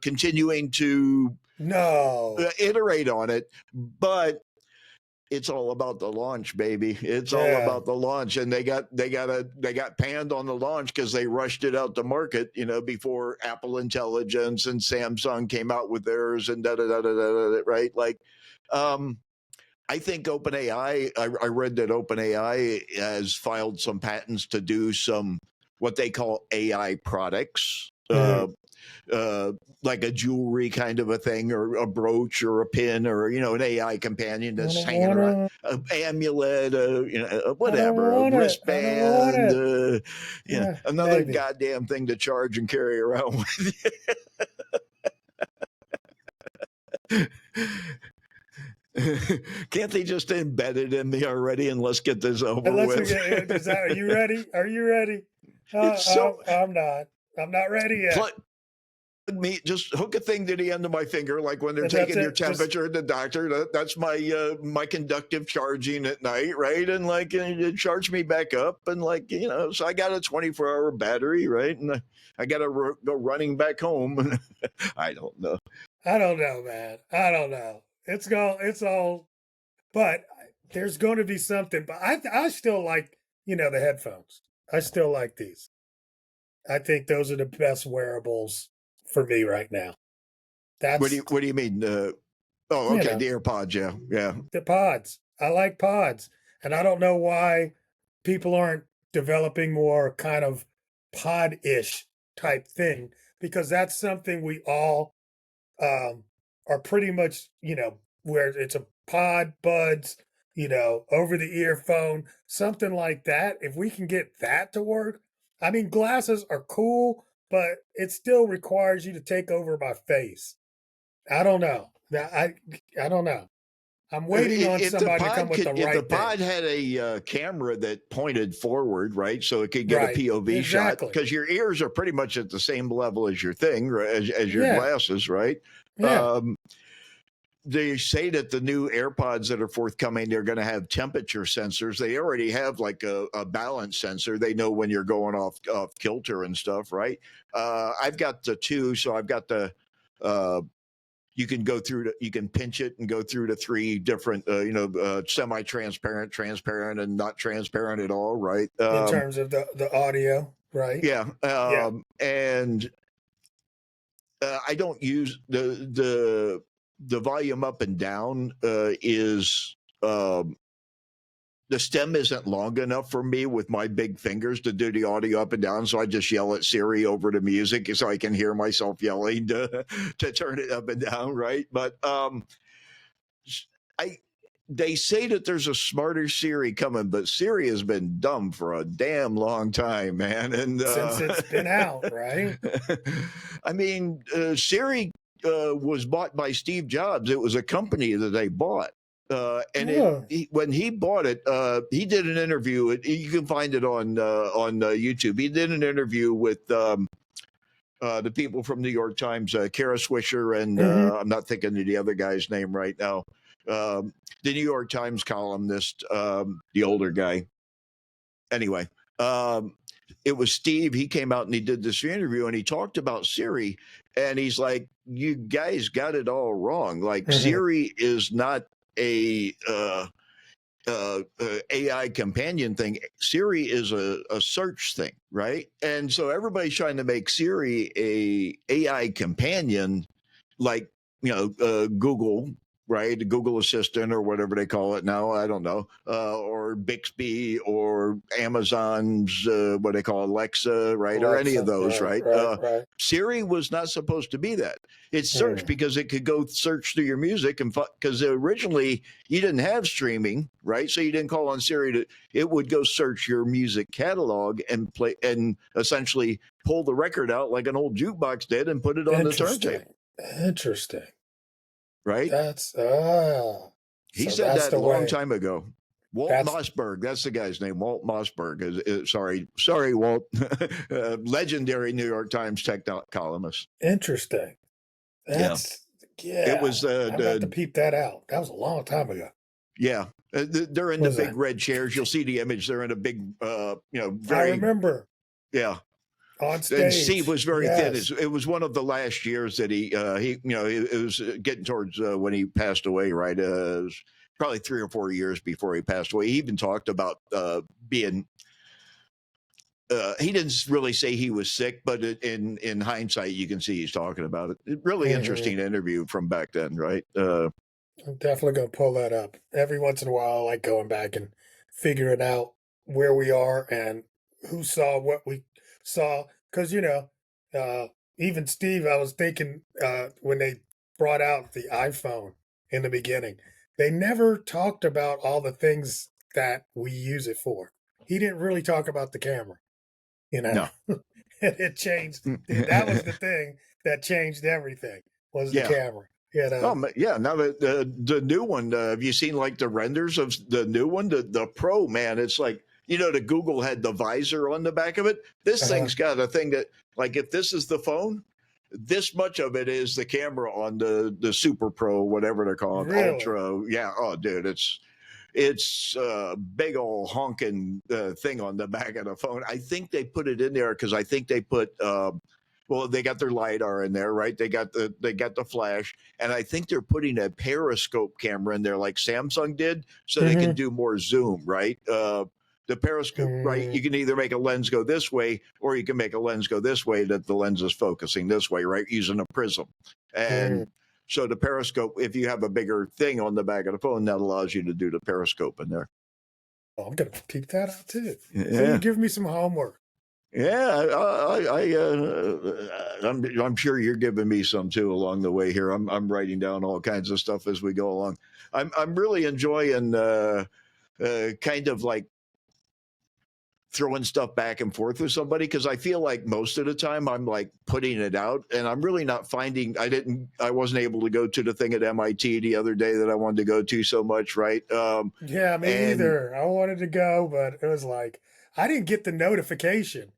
continuing to No. iterate on it, but it's all about the launch, baby. It's all Yeah. about the launch, and they got panned on the launch because they rushed it out to market, before Apple Intelligence and Samsung came out with theirs and da da da da da, right? Like, I think OpenAI. I read that OpenAI has filed some patents to do some what they call AI products. Mm. Like a jewelry kind of a thing, or a brooch, or a pin, or an AI companion I that's don't hanging around, wanna. an amulet, I don't whatever, a want it. I don't want wristband, it. another Maybe. goddamn thing to charge and carry around with you. Can't they just embed it in me already and let's get this over Let's with? get. Are you ready? Are you ready? It's so I'm not. I'm not ready yet. me just hook a thing to the end of my finger, like when they're That's taking your it. Just temperature at the doctor. That's my conductive charging at night, right? And like it charged me back up, and like so I got a 24-hour battery, right? And I got to go running back home. I don't know. I don't know, man. I don't know. It's all. But there's going to be something. But I still like the headphones. I still like these. I think those are the best wearables for me right now. That's What do you mean? Oh, you okay, know the AirPods. Yeah, yeah. the pods. I like pods, and I don't know why people aren't developing more kind of pod-ish type thing because that's something we all um, are pretty much, where it's a pod, buds, over the earphone, something like that. If we can get that to work, I mean, glasses are cool, but it still requires you to take over my face. I don't know. I don't know. I'm waiting on somebody to come with the If the right thing. pod had a camera that pointed forward, right, so it could get a Right. POV shot, Exactly. because your ears are pretty much at the same level as your thing, right, as your Yeah. glasses, right? Yeah. Um, they say that the new AirPods that are forthcoming, they're going to have temperature sensors. They already have like a balance sensor. They know when you're going off kilter and stuff, right? I've got the two, so I've got the you can go through to, you can pinch it and go through to three different semi-transparent, transparent, and not transparent at all, right? In terms of the audio, right? Yeah. Yeah. And I don't use the volume up and down is the stem isn't long enough for me with my big fingers to do the audio up and down. So I just yell at Siri over the music so I can hear myself yelling to turn it up and down. Right. But I, they say that there's a smarter Siri coming, but Siri has been dumb for a damn long time, man. And Since it's been out, right? I mean, Siri was bought by Steve Jobs. It was a company that they bought. Yeah. When he bought it, he did an interview. You can find it on YouTube. He did an interview with the people from New York Times, Kara Swisher, and Mhm. I'm not thinking of the other guy's name right now. The New York Times columnist, the older guy. Anyway, it was Steve. He came out and he did this interview and he talked about Siri. And he's like, you guys got it all wrong. Like, Mhm. Siri is not a AI companion thing. Siri is a search thing, right? And so everybody's trying to make Siri a AI companion, like Google, right? Google Assistant or whatever they call it now. I don't know, or Bixby or Amazon's what they call Alexa, right? Or any of Alexa, those, right? right. Siri was not supposed to be that. It's search Mm. because it could go search through your music and because originally you didn't have streaming, right? So you didn't call on Siri to. It would go search your music catalog and play and essentially pull the record out like an old jukebox did and put it on the turntable, Interesting. right? That's He so said that's that a the long way. time ago. Walt That's Mossberg, that's the guy's name. Walt Mossberg sorry, Walt, legendary New York Times tech columnist. interesting. Yeah, That's it yeah. was I'm about to peep that out. That was a long time ago. yeah. They're in What the was big that? red chairs. You'll see the image. They're in a big, I very remember yeah. on And Steve stage. was very thin. Yes. It was one of the last years that it was getting towards when he passed away, right? It was probably 3 or 4 years before he passed away. He even talked about being. He didn't really say he was sick, but in hindsight, you can see he's talking about it. Really Hmm. interesting interview from back then, right? I'm definitely gonna pull that up. Every once in a while, I like going back and figuring out where we are and who saw what we saw. Because uh, even Steve, I was thinking when they brought out the iPhone in the beginning, they never talked about all the things that we use it for. He didn't really talk about the camera, you know. No. It changed. That was the thing that changed everything was the Yeah. camera. Oh yeah! Now the new one, have you seen like the renders of the new one? The Pro, man, it's like the Google had the visor on the back of it. This Uh-huh. thing's got a thing that, like, if this is the phone, this much of it is the camera on the Super Pro, whatever they're called, Really Ultra. Yeah. Oh, dude, it's a big old honking thing on the back of the phone. I think they put it in there because I think they put. Well, they got their lidar in there, right? They got the flash, and I think they're putting a periscope camera in there, like Samsung did, so they can hmm do more zoom, right? The periscope, right? You can either make a lens go this way, or you can make a lens go this way that the lens is focusing this way, right? Using a prism. And so the periscope, if you have a bigger thing on the back of the phone, that allows you to do the periscope in there. Oh, I'm gonna peep that out too. Yeah. So you give me some homework. Yeah, I'm sure you're giving me some too along the way here. I'm writing down all kinds of stuff as we go along. I'm really enjoying kind of like throwing stuff back and forth with somebody, because I feel like most of the time I'm like putting it out, and I'm really not finding. I wasn't able to go to the thing at MIT the other day that I wanted to go to so much, right? Yeah, me either. I wanted to go, but it was like I didn't get the notification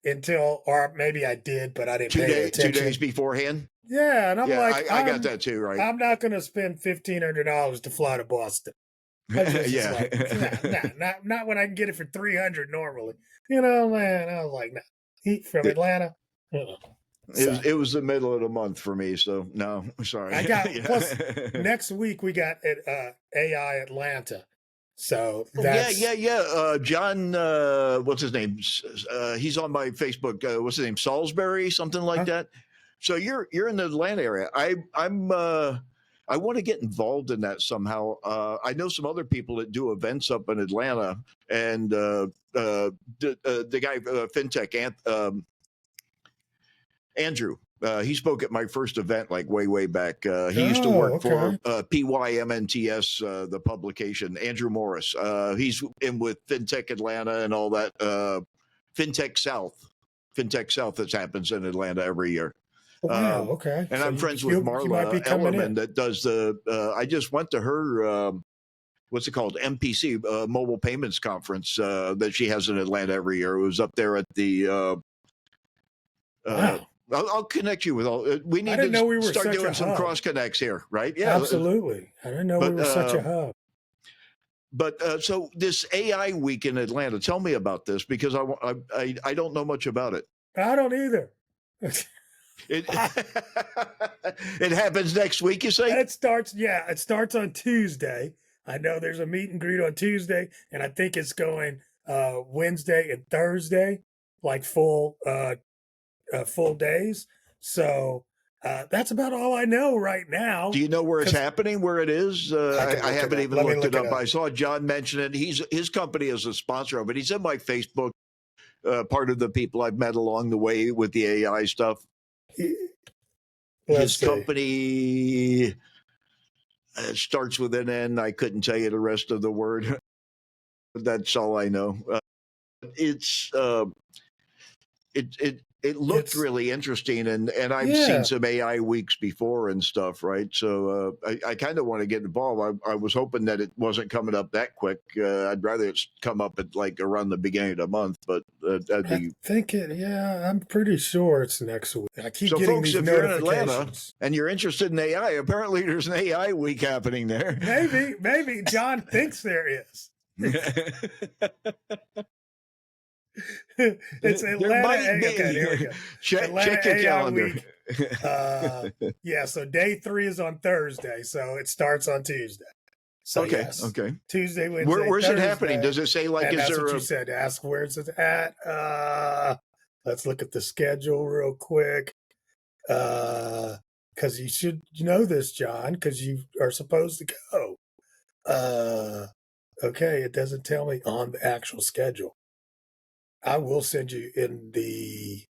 until, or maybe I did, but I didn't pay attention. 2 days beforehand. Yeah, and I'm like, I got that too, right? I'm not going to spend $1,500 to fly to Boston. Yeah, like, not when I can get it for $300 normally. You know, man. I was like, nah, heat from Atlanta. It was the middle of the month for me, so no, sorry. I got plus next week we got AI Atlanta. So that's John, what's his name? He's on my Facebook. What's his name? Salisbury, something like that. So you're in the Atlanta area. I want to get involved in that somehow. I know some other people that do events up in Atlanta, and the guy FinTech Andrew. He spoke at my first event like way back. He used to work for PYMNTS, the publication. Andrew Morris. He's in with FinTech Atlanta and all that. FinTech South that happens in Atlanta every year. Wow, okay. And so I'm friends with Marla Ellerman that does the. I just went to her. What's it called? MPC, Mobile Payments Conference that she has in Atlanta every year. It was up there at the. Wow. I'll connect you with all. We need to start doing some cross connects here, right? Yeah, absolutely. I didn't know we were such a hub. But so this AI week in Atlanta, tell me about this, because I don't know much about it. I don't either. It happens next week, you say? It starts on Tuesday. I know there's a meet and greet on Tuesday, and I think it's going Wednesday and Thursday, like full days. So that's about all I know right now. Do you know where it's happening, where it is? I haven't even looked it up. I saw John mention it. His company is a sponsor of it. He's in my Facebook, part of the people I've met along the way with the AI stuff. His company starts with an N. I couldn't tell you the rest of the word. That's all I know. It looked really interesting, and I've seen some AI weeks before and stuff, right? So I kind of want to get involved. I was hoping that it wasn't coming up that quick. I'd rather it's come up at like around the beginning of the month, but that'd be. I think I'm pretty sure it's next week. I keep getting folks, these if you're in notifications. Atlanta and you're interested in AI, apparently there's an AI week happening there. Maybe John thinks there is. It's Atlanta. Okay, here we go. Check your calendar. So day 3 is on Thursday, so it starts on Tuesday. So okay. Tuesday, Wednesday. Where's Thursday, it happening? Does it say like? And is that's there what you said. Ask where it's at. Let's look at the schedule real quick. Because you should know this, John, because you are supposed to go. Okay, it doesn't tell me on the actual schedule. I will send you in the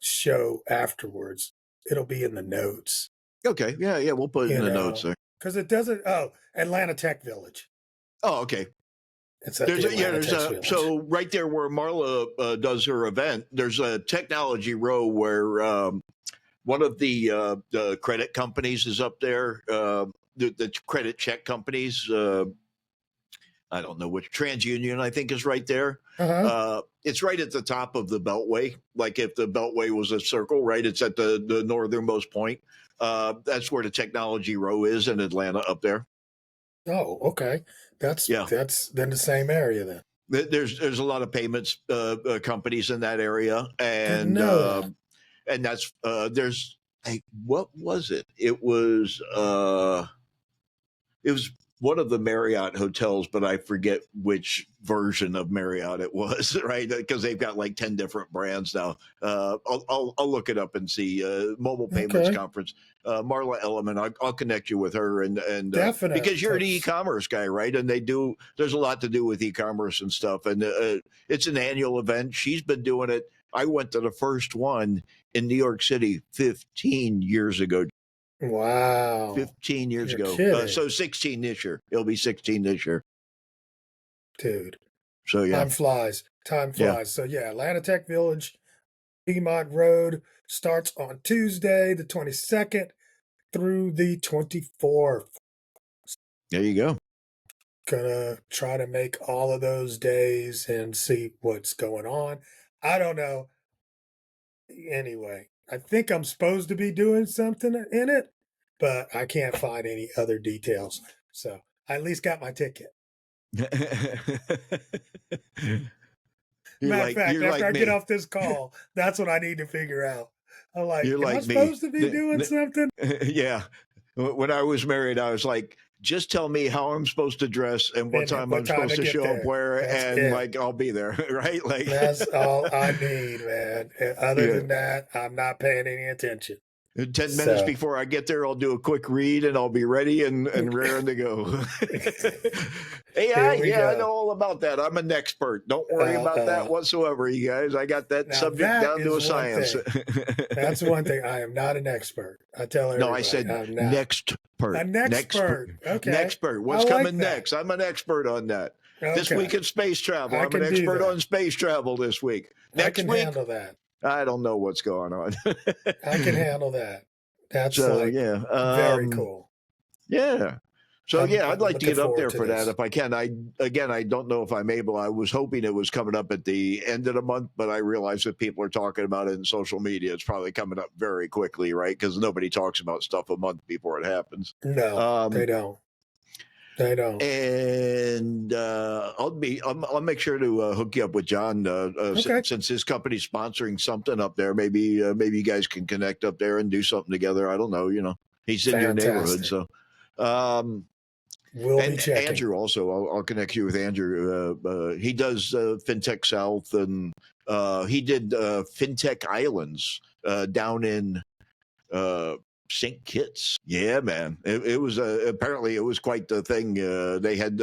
show afterwards. It'll be in the notes. Okay. Yeah. We'll put it in the notes there. Because it doesn't. Atlanta Tech Village. Oh, okay. It's at so right there where Marla does her event, there's a technology row where one of the credit companies is up there. The credit check companies. I don't know which. TransUnion, I think, is right there. It's right at the top of the Beltway. Like if the Beltway was a circle, right? It's at the northernmost point. That's where the technology row is in Atlanta, up there. Oh, okay. That's then the same area then. There's a lot of payments companies in that area, and that's there's what was it? It was one of the Marriott hotels, but I forget which version of Marriott it was, right? Because they've got like 10 different brands now. I'll look it up and see. Mobile Payments Okay. Conference. Marla Elliman, I'll connect you with her, and Definite. because you're an e-commerce guy, right? And there's a lot to do with e-commerce and stuff, and it's an annual event. She's been doing it. I went to the first one in New York City 15 years ago. Wow. 15 years You're ago. kidding. So 16 this year. It'll be 16 this year. Dude. So yeah. Time flies. Time Yeah. flies. So yeah, Atlanta Tech Village, Piedmont Road starts on Tuesday, the 22nd through the 24th. There you go. Gonna try to make all of those days and see what's going on. I don't know. Anyway, I think I'm supposed to be doing something in it, but I can't find any other details. So I at least got my ticket. Matter of fact, after I get off this call, that's what I need to figure out. I'm like, You're am I like me. supposed to be doing something? Yeah. When I was married, I was like, just tell me how I'm supposed to dress and what time I'm supposed to show up where, and like I'll be there, right? Like that's all I need, man. Other than that, I'm not paying any attention. 10 minutes before I get there, I'll do a quick read and I'll be ready and raring to go. AI, yeah, I know all about that. I'm an expert. Don't worry about that whatsoever, you guys. I got that subject down to a science. That's one thing. I am not an expert. I tell everybody. No, I said next part. An expert. Okay. Nexpert. What's coming next? I'm an expert on that. Okay. This week in space travel. I'm an expert on space travel this week. Next week, handle that. I don't know what's going on. I can handle that. That's yeah, very cool. Yeah. So I'd like to get up there for that if I can. I don't know if I'm able. I was hoping it was coming up at the end of the month, but I realize that people are talking about it in social media. It's probably coming up very quickly, right? Because nobody talks about stuff a month before it happens. No, they don't. They don't. And I'll make sure to hook you up with John since his company's sponsoring something up there. Maybe you guys can connect up there and do something together. I don't know. He's in your neighborhood, so. We'll be checking. Andrew also, I'll connect you with Andrew. He does FinTech South, and he did FinTech Islands down in St. Kitts. Yeah, man. It was apparently it was quite the thing. They had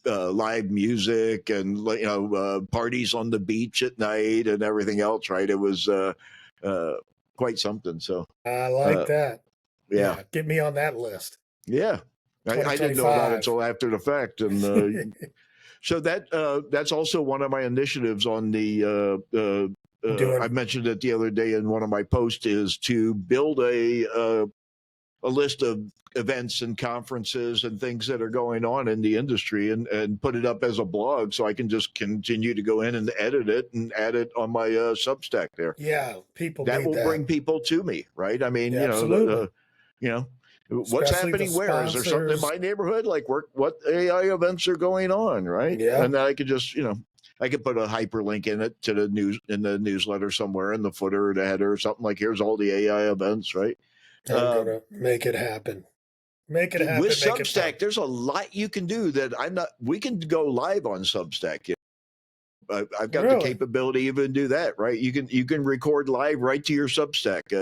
live music and parties on the beach at night and everything else. Right? It was quite something. So I like that. Yeah, get me on that list. Yeah, I didn't know about it until after the fact, and so that's also one of my initiatives on the. I mentioned it the other day in one of my posts is to build a list of events and conferences and things that are going on in the industry and put it up as a blog so I can just continue to go in and edit it and add it on my Substack there. Yeah, people that will bring people to me, right? I mean, absolutely. What's happening where? Is there something in my neighborhood? Like what AI events are going on, right? Yeah. And I could just, I could put a hyperlink in it to the newsletter somewhere in the footer or the header or something like, here's all the AI events, right? I'm gonna make it happen. Make it happen. With Substack, there's a lot you can do that we can go live on Substack. I've got the capability to even do that, right? You can record live right to your Substack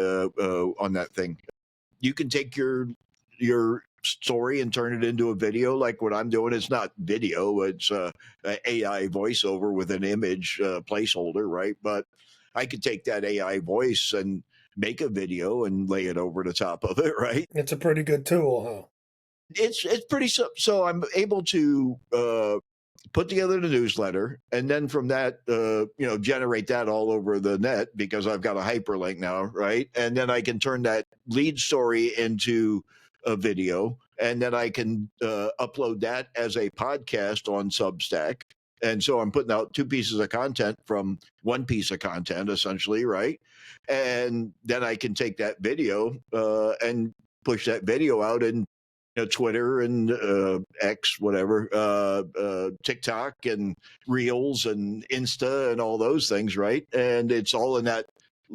on that thing. You can take your story and turn it into a video like what I'm doing. It's not video, it's AI voiceover with an image placeholder, right? But I could take that AI voice and make a video and lay it over the top of it, right? It's a pretty good tool, huh? It's pretty, so I'm able to put together the newsletter, and then from that, generate that all over the net because I've got a hyperlink now, right? And then I can turn that lead story into a video, and then I can upload that as a podcast on Substack. And so I'm putting out two pieces of content from one piece of content, essentially, right? And then I can take that video and push that video out in Twitter and X, whatever, TikTok and Reels and Insta and all those things, right? And it's all in that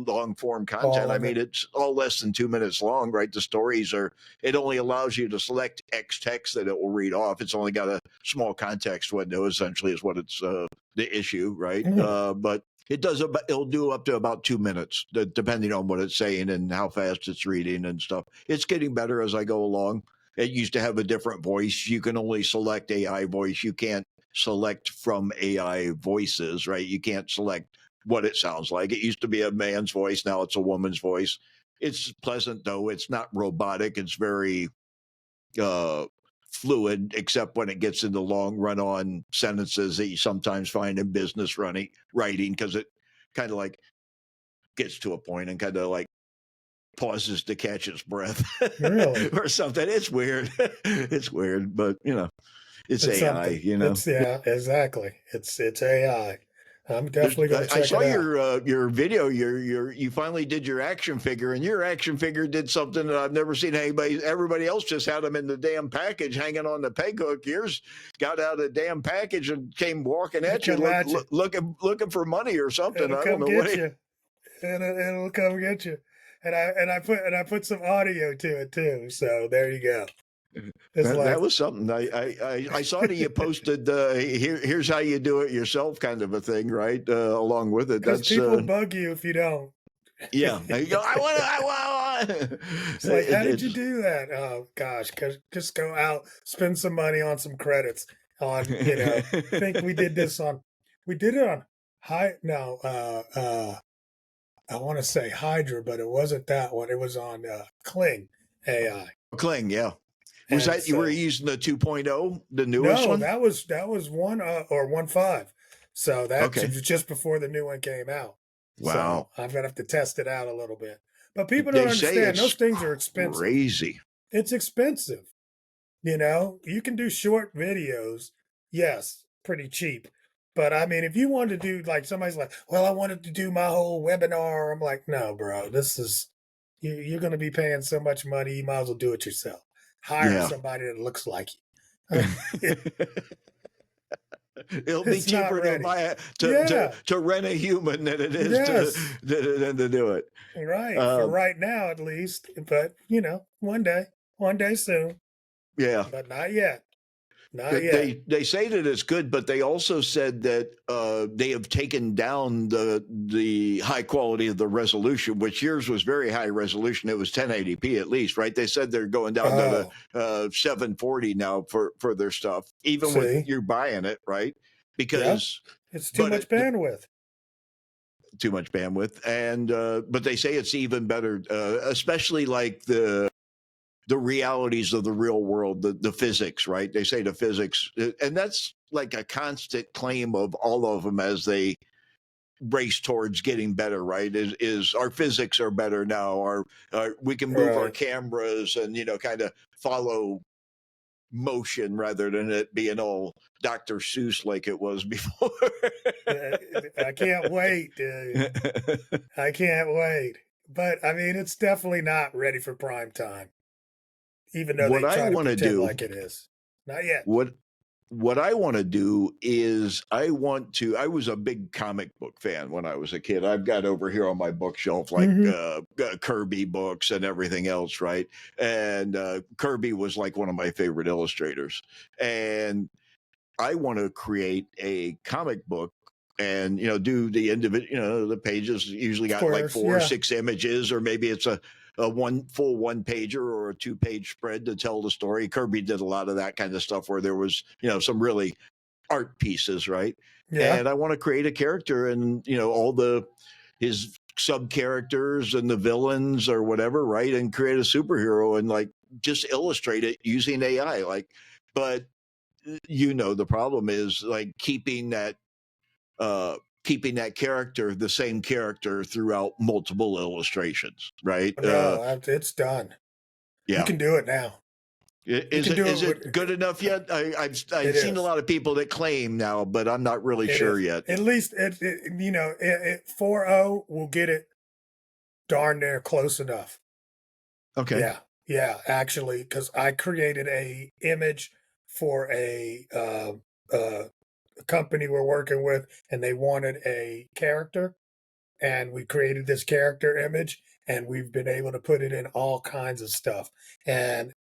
long form All content. I of mean, it. it's all less than 2 minutes long, right? The stories are, it only allows you to select X text that it will read off. It's only got a small context window, essentially, is what it's the issue, right? Mm. But it does about, it'll do up to about 2 minutes, depending on what it's saying and how fast it's reading and stuff. It's getting better as I go along. It used to have a different voice. You can only select AI voice. You can't select from AI voices, right? You can't select what it sounds like. It used to be a man's voice. Now it's a woman's voice. It's pleasant though. It's not robotic. It's very uh, fluid, except when it gets into long run on sentences that you sometimes find in business writing, because it kind of like gets to a point and kind of like pauses to catch its breath Really? or something. It's weird. It's weird, but it's It's AI, something. It's yeah, exactly. It's AI. I'm There's, definitely gonna I check saw it out. your video. You finally did your action figure, and your action figure did something that I've never seen anybody. Everybody else just had them in the damn package, hanging on the peg hook. Yours got out of the damn package and came walking It'll at you, come at you. looking for money or something. It'll I don't come know what. get you. It'll come get you. And I put some audio to it too. So there you go. It's That like was something. I saw that you posted. Here's how you do it yourself, kind of a thing, right? Along with it. because That's people bug you if you don't. yeah. There you go. I want. It's like, how did you It's do that? Oh gosh, just go out, spend some money on some credits on, I think we did this on, we did it on high, no, I want to say Hydra, but it wasn't that one. It was on Kling AI. Kling, yeah. Was And that you were so, using the 2.0, the newest no, one? that was one or 1.5. So that Okay. was just before the new one came out. So Wow. I'm gonna have to test it out a little bit. But people don't They say understand those it's things are expensive. crazy. It's expensive. You can do short videos, yes, pretty cheap. But I mean, if you want to do like somebody's like, well, I wanted to do my whole webinar, I'm like, no, bro, this is you're going to be paying so much money, you might as well do it yourself. Hire Yeah. somebody that looks like you. It'll be It's not cheaper to ready. buy it Yeah. to rent a human than it is Yes. than to do it. Right. For Um, right now, at least. But one day soon. yeah. But not yet. Not That yet. they say that it's good, but they also said that they have taken down the high quality of the resolution, which yours was very high resolution. It was 1080p at least, right? They said they're going down to Oh, the 740 now for their stuff, even with see? you buying it, right? Yeah. Because It's too but much bandwidth. too much bandwidth, and but they say it's even better, especially like the realities of the real world, the physics, right? They say the physics, and that's like a constant claim of all of them as they race towards getting better, right? Is our physics are better now, our we can move our Right. cameras and kind of follow motion rather than it being all Dr. Seuss like it was before. I can't wait, dude. I can't wait. But I mean, it's definitely not ready for prime time, even though What they I try to want to pretend do, like it is. Not yet. what what I want to do is I was a big comic book fan when I was a kid. I've got over here on my bookshelf like Hmm. Kirby books and everything else, right? And Kirby was like one of my favorite illustrators. And I want to create a comic book and do the individual, the pages usually got like Squares. four or Yeah. six images, or maybe it's a one full one pager or a 2-page spread to tell the story. Kirby did a lot of that kind of stuff where there was some really art pieces, right? Yeah. And I want to create a character and all the his sub characters and the villains or whatever, right? And create a superhero and like just illustrate it using AI, like. But the problem is like uh keeping that character the same character throughout multiple illustrations, right? No, it's done. You Yeah. can do it now. You Is can it do is it with it good enough yet? it I've seen a is. lot of people that claim now, but I'm not really It sure is. yet. At least 4.0 will get it darn near close enough. Okay. Yeah. Yeah, actually, because I created a image for a company we're working with, and they wanted a character. and we created this character image, and we've been able to put it in all kinds of stuff. And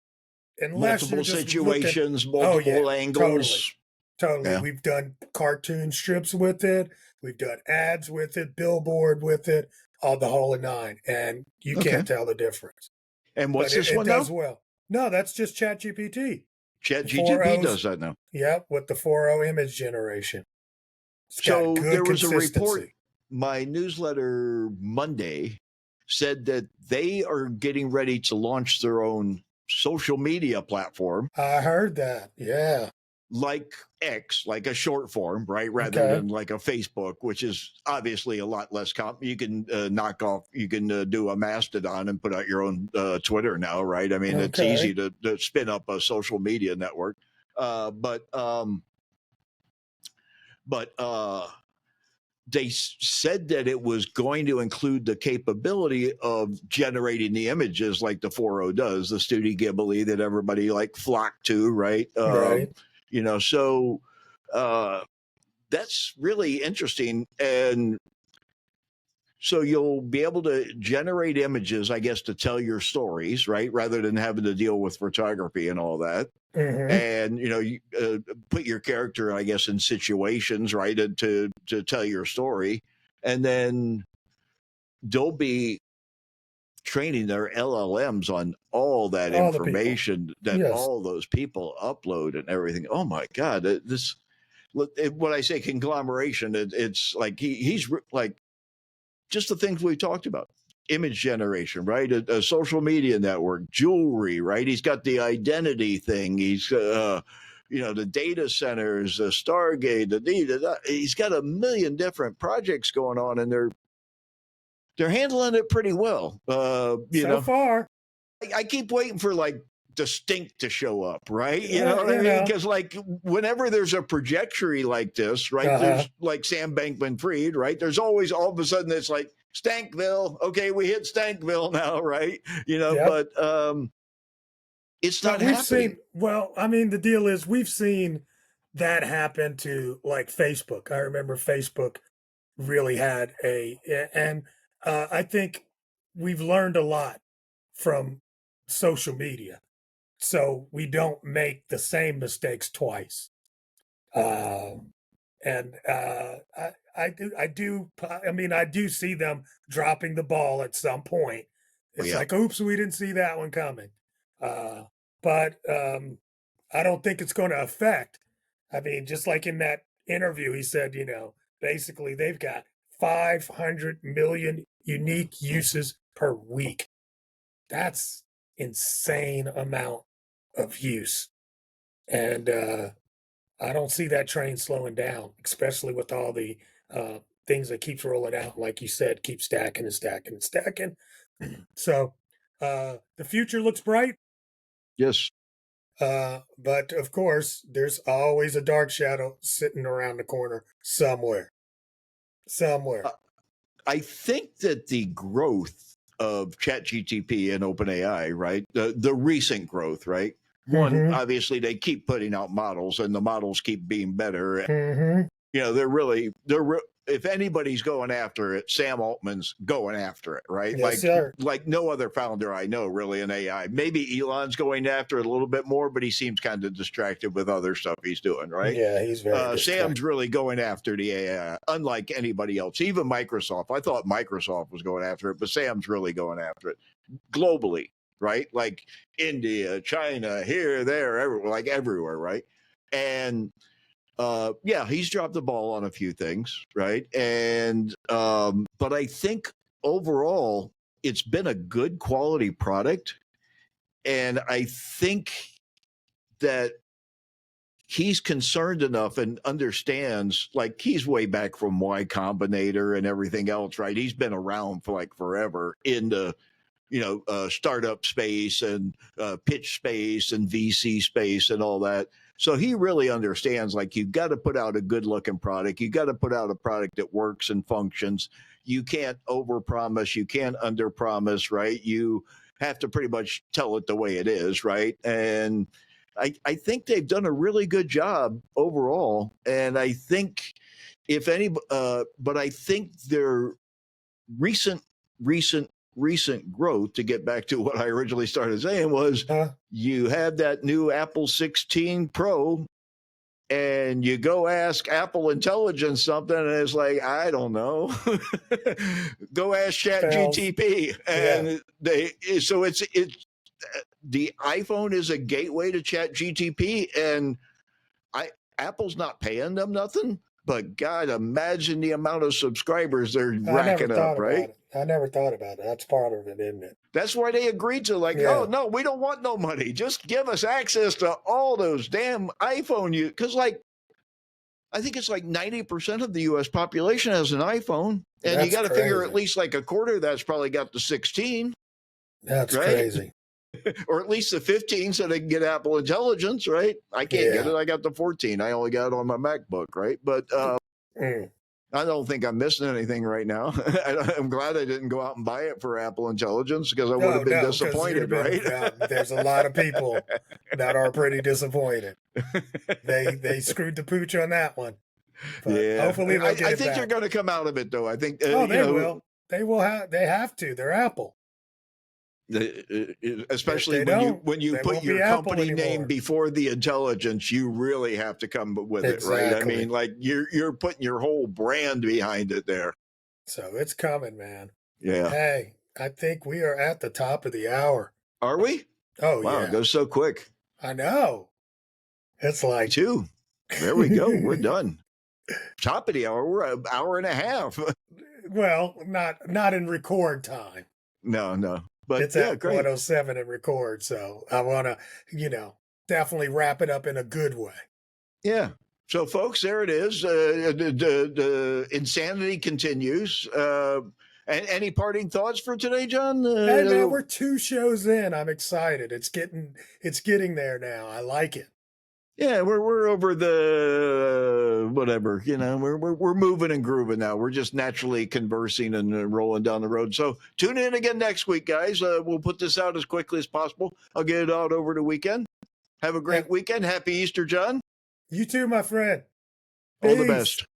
unless you're Multiple just looking, situations, oh yeah, multiple totally, angles. totally. Yeah. We've done cartoon strips with it, we've done ads with it, billboard with it, all the whole nine, and you Okay. can't tell the difference. And But what's this it one now? does well. No, that's just ChatGPT. The four ChatGTP O's, does that now. yep, with the 4.0 image generation. It's got So good there was a report. consistency. My newsletter Monday said that they are getting ready to launch their own social media platform I heard that. Yeah. like X, like a short form, right? Rather Okay. than like a Facebook, which is obviously a lot less you can knock off, you can do a Mastodon and put out your own Twitter now, right? I mean, it's easy Okay. to spin up a social media network. But they said that it was going to include the capability of generating the images like the 4.0 does, the Studio Ghibli that everybody like flocked to, right? Right. You know, so that's really interesting. And so you'll be able to generate images, I guess, to tell your stories, right? Rather than having to deal with photography and all that. Mm-hmm. And you know, you put your character, I guess, in situations, right, to tell your story, and then they'll be training their LLMs on all that All the people. information that Yes. all those people upload and everything. Oh my God, this when I say conglomeration, it's like he's like just the things we talked about. Image generation, right? A social media network, jewelry, right? He's got the identity thing. He's, you know, the data centers, the Stargate, he's got a million different projects going on, and they're handling it pretty well. You So know, far. I keep waiting for like Distinct to show up, right? You Yeah, know what I you mean? know. Because like whenever there's a trajectory like this, right? Uh-huh. There's like Sam Bankman-Fried, right? There's always all of a sudden it's like Stankville. Okay, we hit Stankville now, right? You know, Yep. but it's not But we've happening. seen, well, I mean, the deal is we've seen that happen to like Facebook. I remember Facebook really had and I think we've learned a lot from social media. So we don't make the same mistakes twice. Um, and I mean, I do see them dropping the ball at some point. Oh, It's yeah. like, oops, we didn't see that one coming. But I don't think it's going to affect. I mean, just like in that interview, he said, you know, basically they've got 500 million unique uses per week. That's insane amount of use. And I don't see that train slowing down, especially with all the things that keeps rolling out. Like you said, keep stacking and stacking and stacking. So the future looks bright, Yes. but of course, there's always a dark shadow sitting around the corner somewhere. Somewhere. I think that the growth of ChatGTP and OpenAI, right? The recent growth, right? One, Mm-hmm. obviously, they keep putting out models, and the models keep being better. Mm-hmm. You know, if anybody's going after it, Sam Altman's going after it, right? Yes, sir. Like no other founder I know really in AI. Maybe Elon's going after it a little bit more, but he seems kind of distracted with other stuff he's doing, right? Yeah, he's very distracted. Sam's really going after the AI, unlike anybody else. Even Microsoft. I thought Microsoft was going after it, but Sam's really going after it globally, right? Like India, China, here, there, everywhere, like everywhere, right? And yeah, he's dropped the ball on a few things, right? And but I think overall it's been a good quality product, and I think that he's concerned enough and understands, like he's way back from Y Combinator and everything else, right? He's been around for like forever in the startup space and pitch space and VC space and all that. So he really understands, like, you've got to put out a good looking product. You got to put out a product that works and functions. You can't overpromise. You can't underpromise, right? You have to pretty much tell it the way it is, right? And I think they've done a really good job overall. And I think if any, but I think they're recent, recent, recent growth, to get back to what I originally started saying, was you have that new Apple 16 Pro, and you go ask Apple Intelligence something, and it's like, I don't know. Go ask ChatGTP, and so it's the iPhone is a gateway to ChatGTP, and Apple's not paying them nothing. But God, imagine the amount of subscribers they're racking up, right? I never thought about it. That's part of it, isn't it? That's why they agreed to, like, oh, no, we don't want no money. Just give us access to all those damn iPhone use. Because, like, I think it's like 90% of the U.S. population has an iPhone. And you got to figure at least like a quarter of that's probably got the 16. That's crazy. Or at least the 15, so they can get Apple Intelligence, right? I can't get it. I got the 14. I only got it on my MacBook, right? But I don't think I'm missing anything right now. I'm glad I didn't go out and buy it for Apple Intelligence, because I would have been disappointed, right? There's a lot of people that are pretty disappointed. They screwed the pooch on that one. But hopefully they'll get I it think back. they're going to come out of it, though. I think they will. They will have. They have to. They're Apple. Especially when you put your company name before the intelligence, you really have to come with it, right? I mean, like you're putting your whole brand behind it there. So it's coming, man. Yeah. Hey, I think we are at the top of the hour. Are we? Oh, wow, it goes so quick. I know. It's like 2. There we go. We're done. Top of the hour. We're an hour and a half. Well, not in record time. No. But it's at 107 in record, so I want to, definitely wrap it up in a good way. Yeah. So, folks, there it is. The insanity continues. And any parting thoughts for today, John? Hey, man, we're 2 shows in. I'm excited. It's getting there now. I like it. Yeah, we're over the whatever, we're moving and grooving now. We're just naturally conversing and rolling down the road. So tune in again next week, guys. We'll put this out as quickly as possible. I'll get it out over the weekend. Have a great weekend. Happy Easter, John. You too, my friend. All the best.